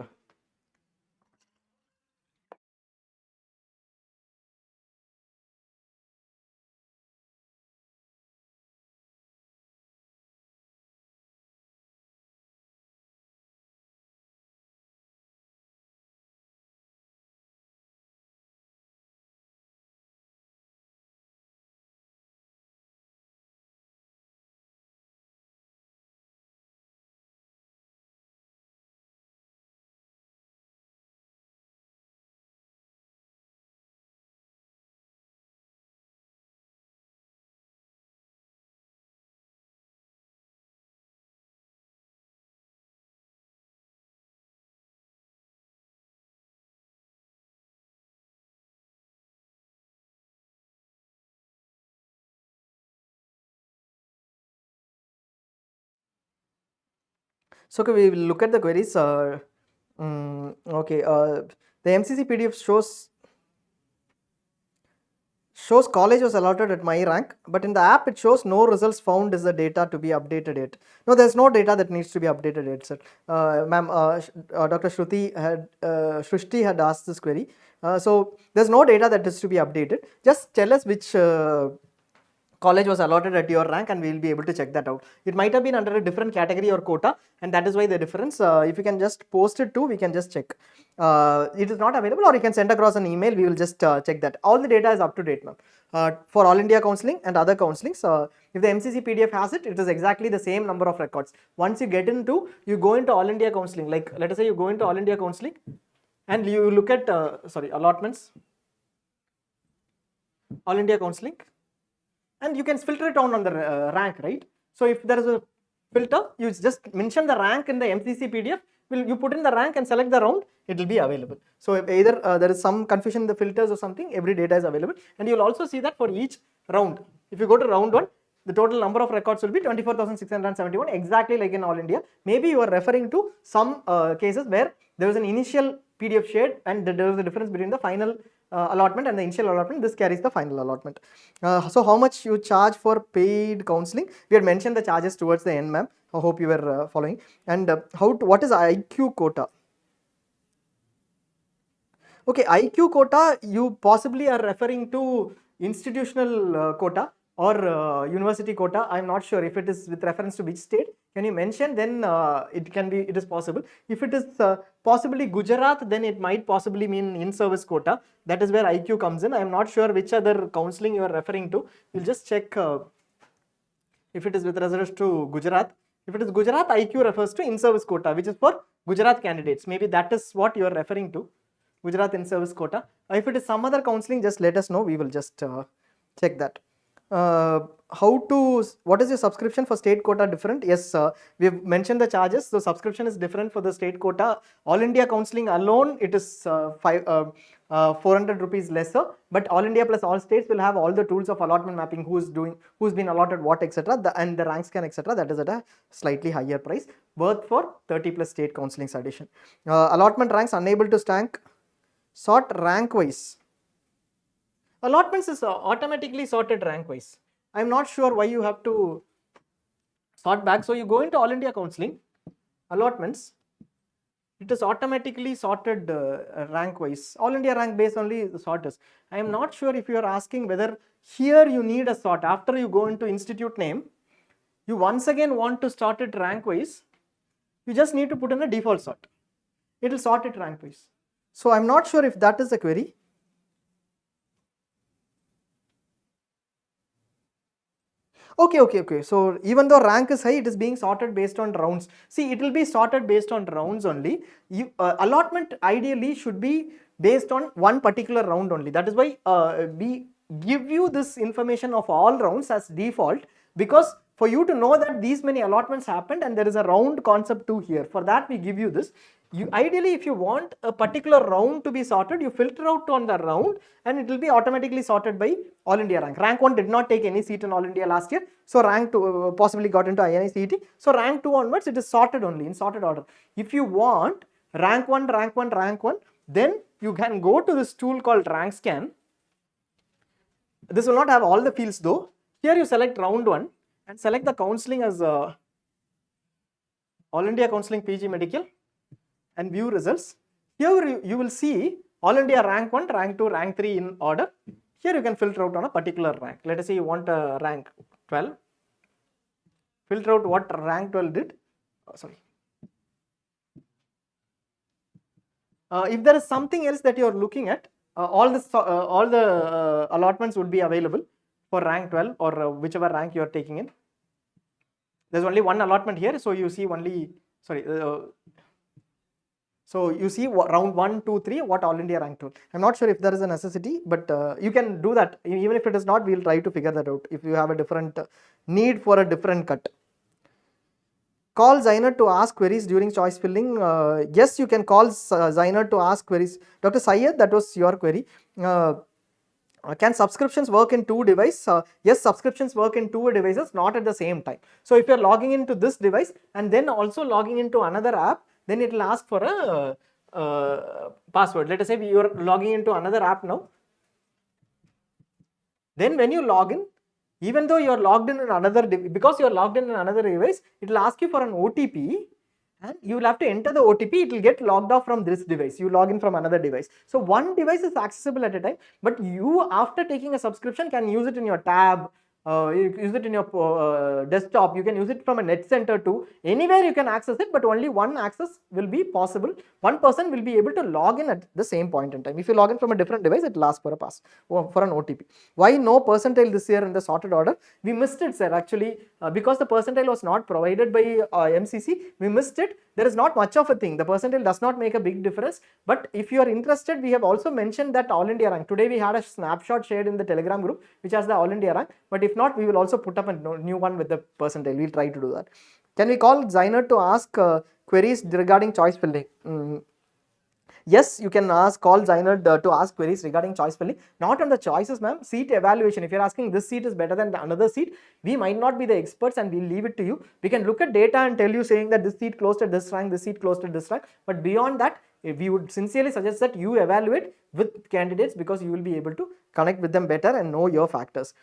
So okay, we will look at the queries. Okay, the MCC PDF shows college was allotted at my rank, but in the app it shows no results found is the data to be updated yet. No, there's no data that needs to be updated yet, sir. Ma'am, Dr. Shruti had asked this query. So there's no data that is to be updated. Just tell us which college was allotted at your rank and we will be able to check that out. It might have been under a different category or quota, and that is why the difference. If you can just post it too, we can just check. It is not available, or you can send across an email, we will just check that. All the data is up to date, ma'am. For All India Counselling and other counselings, if the MCC PDF has it, it is exactly the same number of records. Once you go into All India Counselling, like let us say you go into All India Counselling and you look at, allotments, All India Counselling, and you can filter it on the rank, right? So if there is a filter, you just mention the rank in the MCC PDF, you put in the rank and select the round, it will be available. So if either there is some confusion in the filters or something, every data is available, and you will also see that for each round. If you go to round 1, the total number of records will be 24,671, exactly like in All India. Maybe you are referring to some cases where there was an initial PDF shared and there was a difference between the final allotment and the initial allotment. This carries the final allotment. So how much you charge for paid counselling? We had mentioned the charges towards the end, ma'am. I hope you were following. And what is IQ quota? Okay, IQ quota, you possibly are referring to institutional quota or university quota. I am not sure if it is with reference to which state. Can you mention? Then it is possible. If it is possibly Gujarat, then it might possibly mean in-service quota. That is where IQ comes in. I am not sure which other counselling you are referring to. We'll just check if it is with reference to Gujarat. If it is Gujarat, IQ refers to in-service quota, which is for Gujarat candidates. Maybe that is what you are referring to. Gujarat in-service quota. If it is some other counselling, just let us know. We will just check that. What is your subscription for state quota different? Yes, we have mentioned the charges. So subscription is different for the state quota. All India Counselling alone, it is 400 rupees lesser, but All India plus all states will have all the tools of allotment mapping, who's been allotted what, etc. And the rank scan, etc. That is at a slightly higher price, worth for 30 plus state counselling addition. Allotment ranks unable to sort rank wise. Allotments is automatically sorted rank wise. I am not sure why you have to sort back. So you go into All India Counselling, allotments, it is automatically sorted rank wise. All India rank based only the sort is. I am not sure if you are asking whether here you need a sort. After you go into institute name, you once again want to sort it rank wise, you just need to put in a default sort. It will sort it rank wise. So I am not sure if that is the query. Okay. So even though rank is high, it is being sorted based on rounds. See, it will be sorted based on rounds only. Allotment ideally should be based on one particular round only. That is why we give you this information of all rounds as default, because for you to know that these many allotments happened and there is a round concept too here. For that we give you this. Ideally, if you want a particular round to be sorted, you filter out on the round and it will be automatically sorted by All India rank. Rank 1 did not take any seat in All India last year, so rank 2 possibly got into INI-CET. So rank 2 onwards, it is sorted only in sorted order. If you want rank 1, then you can go to this tool called rank scan. This will not have all the fields though. Here you select round 1 and select the counselling as All India Counselling PG Medical and view results. Here you will see All India rank 1, rank 2, rank 3 in order. Here you can filter out on a particular rank. Let us say you want a rank 12. Filter out what rank 12 did. If there is something else that you are looking at, all the allotments would be available for rank 12 or whichever rank you are taking in. There's only one allotment here, so you see only, so you see round 1, 2, 3, what All India rank 2. I'm not sure if there is a necessity, but you can do that. Even if it is not, we'll try to figure that out if you have a different need for a different cut. Call ZyNerd to ask queries during choice filling. Yes, you can call ZyNerd to ask queries. Dr. Syed, that was your query. Can subscriptions work in two devices? Yes, subscriptions work in two devices, not at the same time. So if you're logging into this device and then also logging into another app, then it will ask for a password. Let us say you're logging into another app now. Then when you log in, even though you're logged in another because you're logged in another device, it will ask you for an OTP. And you will have to enter the OTP, it will get logged off from this device. You log in from another device. So one device is accessible at a time, but you, after taking a subscription, can use it in your tab, you use it in your desktop, you can use it from a net center too. Anywhere you can access it, but only one access will be possible. One person will be able to log in at the same point in time. If you log in from a different device, it will ask for a pass, for an OTP. Why no percentile this year in the sorted order? We missed it, sir, actually, because the percentile was not provided by MCC, we missed it. There is not much of a thing. The percentile does not make a big difference. But if you are interested, we have also mentioned that All India rank. Today we had a snapshot shared in the Telegram group, which has the All India rank. But if not, we will also put up a new one with the percentile. We'll try to do that. Can we call ZyNerd to ask queries regarding choice filling? Yes, you can call ZyNerd to ask queries regarding choice filling. Not on the choices, ma'am. Seat evaluation. If you're asking this seat is better than another seat, we might not be the experts and we'll leave it to you. We can look at data and tell you saying that this seat closed at this rank, this seat closed at this rank. But beyond that, we would sincerely suggest that you evaluate with candidates because you will be able to connect with them better and know your factors.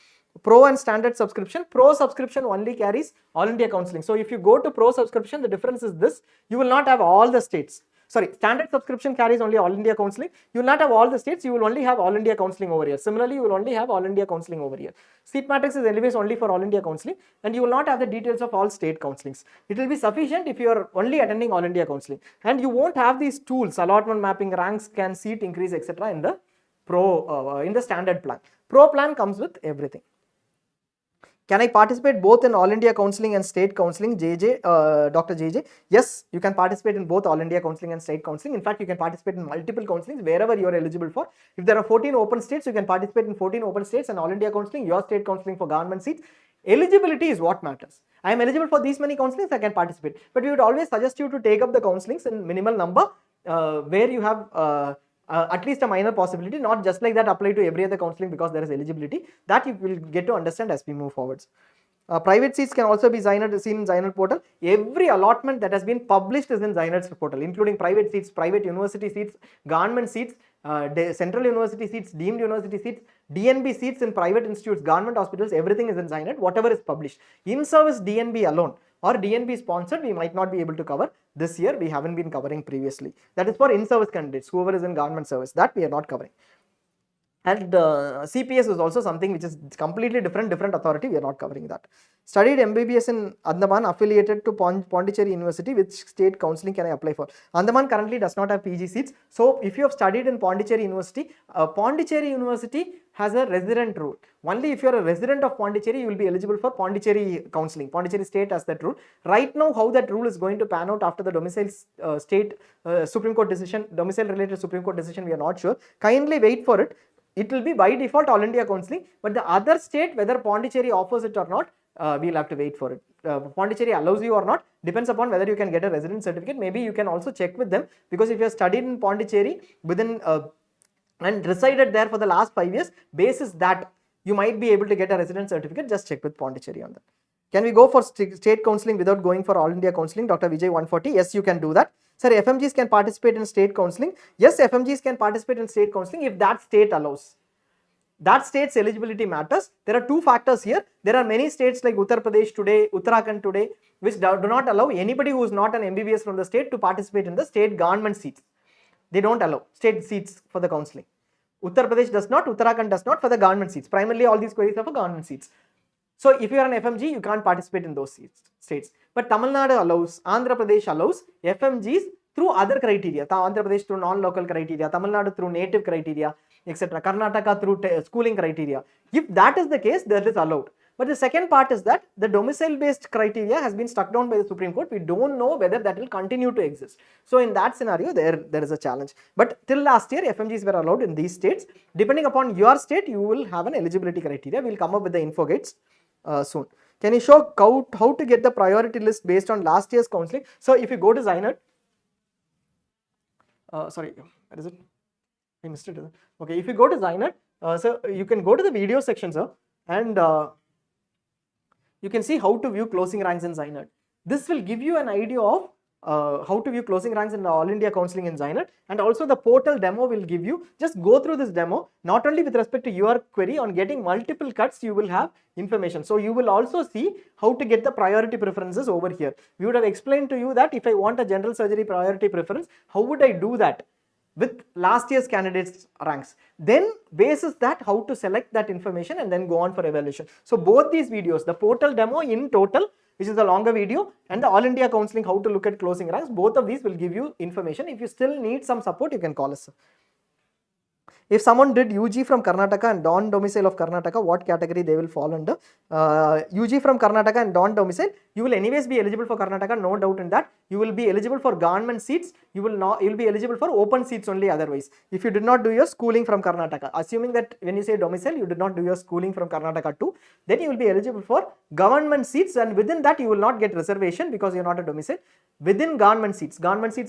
Pro and standard subscription. Pro subscription only carries All India Counselling. So if you go to Pro subscription, the difference is this: you will not have all the states. Sorry, standard subscription carries only All India Counselling. You will not have all the states, you will only have All India Counselling over here. Similarly, you will only have All India Counselling over here. Seat matrix is anyways only for All India Counselling, and you will not have the details of all state counselings. It will be sufficient if you are only attending All India Counselling, and you won't have these tools, allotment mapping, rank scan, seat increase, etc. in the Pro, in the standard plan. Pro plan comes with everything. Can I participate both in All India Counselling and State Counselling, Dr. JJ? Yes, you can participate in both All India Counselling and State Counselling. In fact, you can participate in multiple counselings wherever you are eligible for. If there are 14 open states, you can participate in 14 open states and All India Counselling, your state counselling for government seats. Eligibility is what matters. I am eligible for these many counselings, I can participate. But we would always suggest you to take up the counselings in minimal number where you have at least a minor possibility, not just like that apply to every other counselling because there is eligibility. That you will get to understand as we move forwards. Private seats can also be seen in ZyNerd portal. Every allotment that has been published is in ZyNerd's portal, including private seats, private university seats, government seats, central university seats, deemed university seats, DNB seats in private institutes, government hospitals, everything is in ZyNerd, whatever is published. In-service DNB alone or DNB sponsored, we might not be able to cover this year. We haven't been covering previously. That is for in-service candidates, whoever is in government service, that we are not covering. And CPS is also something which is completely different authority, we are not covering that. Studied MBBS in Andaman, affiliated to Pondicherry University, which state counselling can I apply for? Andaman currently does not have PG seats. So if you have studied in Pondicherry University has a resident rule. Only if you are a resident of Pondicherry, you will be eligible for Pondicherry counselling. Pondicherry state has that rule. Right now, how that rule is going to pan out after the domicile state Supreme Court decision, domicile related Supreme Court decision, we are not sure. Kindly wait for it. It will be by default All India Counselling, but the other state, whether Pondicherry offers it or not, we will have to wait for it. Pondicherry allows you or not depends upon whether you can get a resident certificate. Maybe you can also check with them, because if you have studied in Pondicherry within and resided there for the last 5 years, basis that you might be able to get a resident certificate. Just check with Pondicherry on that. Can we go for state counselling without going for All India Counselling? Dr. Vijay 140, yes, you can do that. Sir, FMGs can participate in state counselling. Yes, FMGs can participate in state counselling if that state allows. That state's eligibility matters. There are two factors here. There are many states like Uttar Pradesh today, Uttarakhand today, which do not allow anybody who is not an MBBS from the state to participate in the state government seats. They don't allow state seats for the counselling. Uttar Pradesh does not, Uttarakhand does not for the government seats. Primarily all these queries are for government seats. So if you are an FMG, you can't participate in those states. But Tamil Nadu allows, Andhra Pradesh allows FMGs through other criteria. Andhra Pradesh through non-local criteria, Tamil Nadu through native criteria, etc. Karnataka through schooling criteria. If that is the case, that is allowed. But the second part is that the domicile-based criteria has been struck down by the Supreme Court. We don't know whether that will continue to exist. So in that scenario, there is a challenge. But till last year, FMGs were allowed in these states. Depending upon your state, you will have an eligibility criteria. We will come up with the info gates soon. Can you show how to get the priority list based on last year's counselling? So if you go to ZyNerd, sorry, where is it? I missed it. Okay, if you go to ZyNerd, So you can go to the video section, sir, and you can see how to view closing ranks in ZyNerd. This will give you an idea of how to view closing ranks in the All India Counselling in ZyNerd, and also the portal demo will give you. Just go through this demo, not only with respect to your query. On getting multiple cuts, you will have information. So you will also see how to get the priority preferences over here. We would have explained to you that if I want a general surgery priority preference, how would I do that with last year's candidates ranks? Then basis that, how to select that information and then go on for evaluation. So both these videos, the portal demo in total, which is a longer video, and the All India Counselling, how to look at closing ranks, both of these will give you information. If you still need some support, you can call us. If someone did UG from Karnataka and non-domicile of Karnataka, what category they will fall under? UG from Karnataka and non-domicile, you will anyways be eligible for Karnataka, no doubt in that. You will be eligible for government seats. You will be eligible for open seats only otherwise. If you did not do your schooling from Karnataka, assuming that when you say domicile, you did not do your schooling from Karnataka too, then you will be eligible for government seats, and within that you will not get reservation because you are not a domicile. Within government seats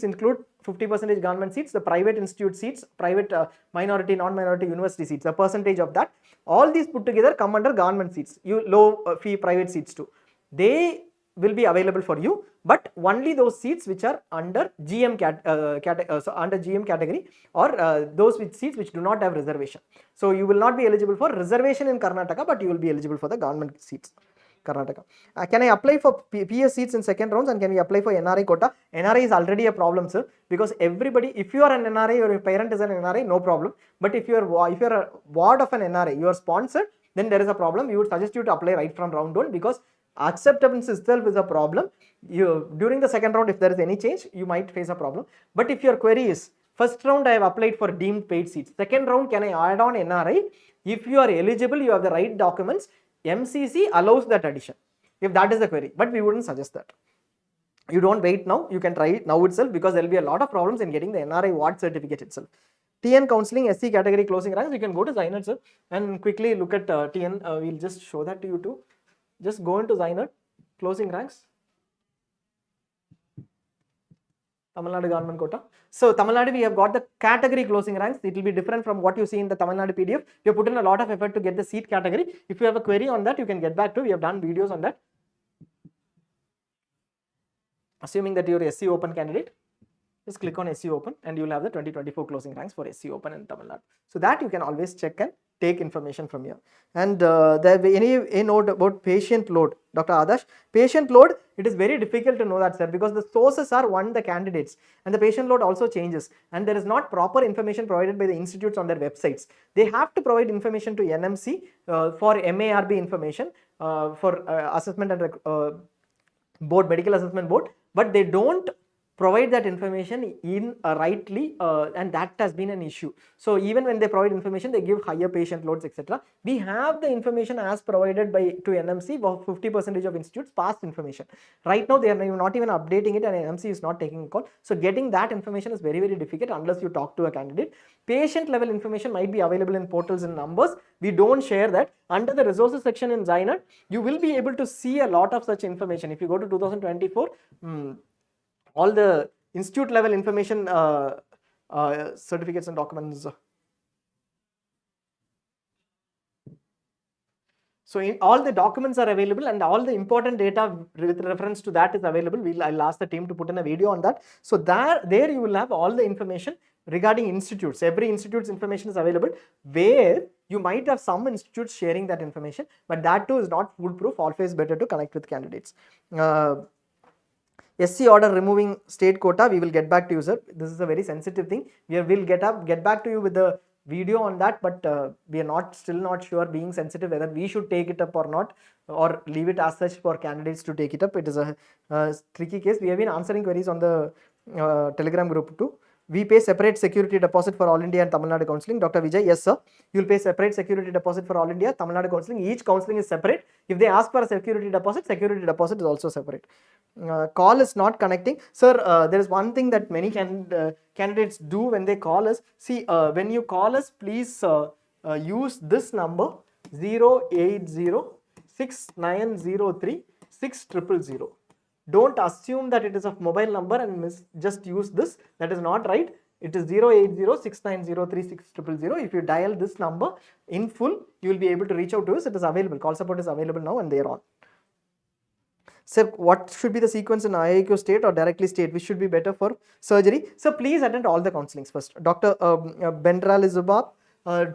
include 50% government seats, the private institute seats, private minority, non-minority university seats, a percentage of that. All these put together come under government seats. Low fee private seats too. They will be available for you, but only those seats which are under GM under GM category, or those with seats which do not have reservation. So you will not be eligible for reservation in Karnataka, but you will be eligible for the government seats. Karnataka. Can I apply for PS seats in second rounds, and can we apply for NRI quota? NRI is already a problem, sir, because everybody, if you are an NRI or your parent is an NRI, no problem. But if you are a ward of an NRI, you are sponsored, then there is a problem. We would suggest you to apply right from round 1, because acceptance itself is a problem. During the second round, if there is any change, you might face a problem. But if your query is, first round I have applied for deemed paid seats, second round can I add on NRI? If you are eligible, you have the right documents, MCC allows that addition, if that is the query, but we wouldn't suggest that. You don't wait now, you can try it now itself, because there will be a lot of problems in getting the NRI ward certificate itself. TN Counselling SC category closing ranks, you can go to ZyNerd, sir, and quickly look at TN. We'll just show that to you too. Just go into ZyNerd, closing ranks, Tamil Nadu government quota. So Tamil Nadu, we have got the category closing ranks. It will be different from what you see in the Tamil Nadu PDF. You have put in a lot of effort to get the seat category. If you have a query on that, you can get back to. We have done videos on that. Assuming that you are SC open candidate, just click on SC open and you will have the 2024 closing ranks for SC open in Tamil Nadu. So that you can always check and take information from here. And there any note about patient load, Dr. Adarsh? Patient load, it is very difficult to know that, sir, because the sources are the candidates, and the patient load also changes, and there is not proper information provided by the institutes on their websites. They have to provide information to NMC for MARB information for assessment and board, medical assessment board, but they don't provide that information in rightly, and that has been an issue. So even when they provide information, they give higher patient loads, etc. We have the information as provided by to NMC for 50% of institutes, past information. Right now they are not even updating it, and NMC is not taking a call. So getting that information is very, very difficult unless you talk to a candidate. Patient level information might be available in portals in numbers. We don't share that. Under the resources section in ZyNerd, you will be able to see a lot of such information. If you go to 2024, all the institute level information, certificates and documents. So all the documents are available, and all the important data with reference to that is available. I'll ask the team to put in a video on that. So there you will have all the information regarding institutes. Every institute's information is available, where you might have some institutes sharing that information, but that too is not foolproof. Always better to connect with candidates. SC order removing state quota, we will get back to you, sir. This is a very sensitive thing. We'll get back to you with the video on that, but we are still not sure, being sensitive, whether we should take it up or not, or leave it as such for candidates to take it up. It is a tricky case. We have been answering queries on the Telegram group too. We pay separate security deposit for All India and Tamil Nadu Counselling. Dr. Vijay, yes sir. You will pay separate security deposit for All India, Tamil Nadu Counselling. Each counselling is separate. If they ask for a security deposit is also separate. Call is not connecting. Sir, there is one thing that many candidates do when they call us. See, when you call us, please use this number 08069036000. Don't assume that it is a mobile number and just use this. That is not right. It is 08069036000. If you dial this number in full, you will be able to reach out to us. It is available. Call support is available now and they are on. Sir, what should be the sequence in IIQ state or directly state? Which should be better for surgery? So please attend all the counselings first. Dr. Bendralizubab,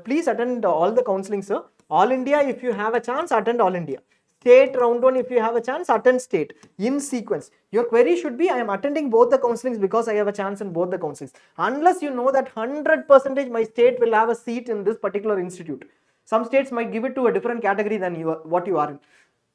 please attend all the counseling, sir. All India, if you have a chance, attend all India. State round 1, if you have a chance, attend state in sequence. Your query should be, I am attending both the counselings because I have a chance in both the counselings. Unless you know that 100% my state will have a seat in this particular institute. Some states might give it to a different category than what you are in.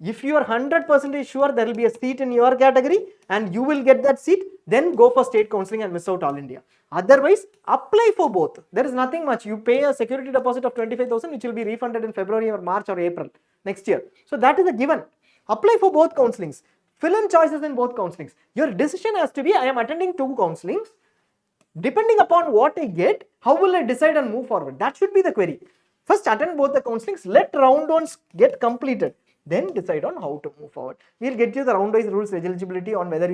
If you are 100% sure there will be a seat in your category and you will get that seat, then go for state counselling and miss out all India. Otherwise, apply for both. There is nothing much. You pay a security deposit of 25,000 which will be refunded in February or March or April next year. So that is a given. Apply for both counselings. Fill in choices in both counselings. Your decision has to be, I am attending 2 counselings. Depending upon what I get, how will I decide and move forward? That should be the query. First attend both the counselings. Let round 1s get completed. Then decide on how to move forward. We'll get you the round-wise rules, eligibility on whether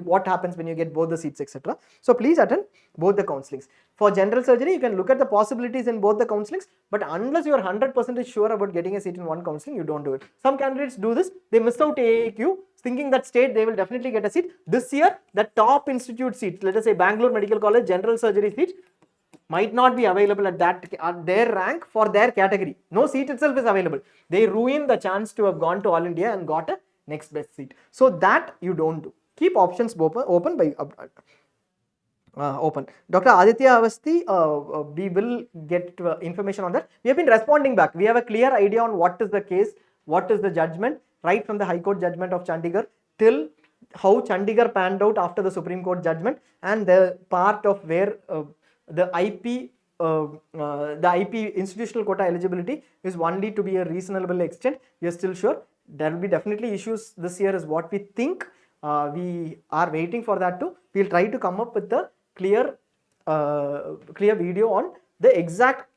what happens when you get both the seats, etc. So please attend both the counselings. For general surgery, you can look at the possibilities in both the counselings, but unless you are 100% sure about getting a seat in one counselling, you don't do it. Some candidates do this. They miss out AAQ, thinking that state they will definitely get a seat. This year, the top institute seats, let us say Bangalore Medical College general surgery seat, might not be available at their rank for their category. No seat itself is available. They ruin the chance to have gone to All India and got a next best seat. So that you don't do. Keep options open by open. Dr. Aditya Avasti, we will get information on that. We have been responding back. We have a clear idea on what is the case, what is the judgment, right from the High Court judgment of Chandigarh till how Chandigarh panned out after the Supreme Court judgment, and the part of where the IP institutional quota eligibility is only to be a reasonable extent. We are still sure there will be definitely issues this year is what we think. We are waiting for that too. We will try to come up with the clear video on the exact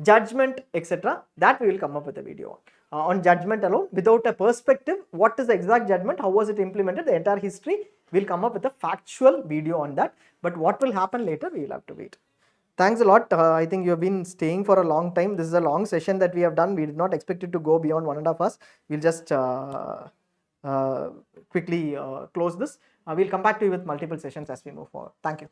judgment, etc. That we will come up with a video on judgment alone without a perspective. What is the exact judgment? How was it implemented? The entire history. We'll come up with a factual video on that, but what will happen later, we will have to wait. Thanks a lot. I think you have been staying for a long time. This is a long session that we have done. We did not expect it to go beyond 1.5 hours. We'll just quickly close this. We'll come back to you with multiple sessions as we move forward. Thank you.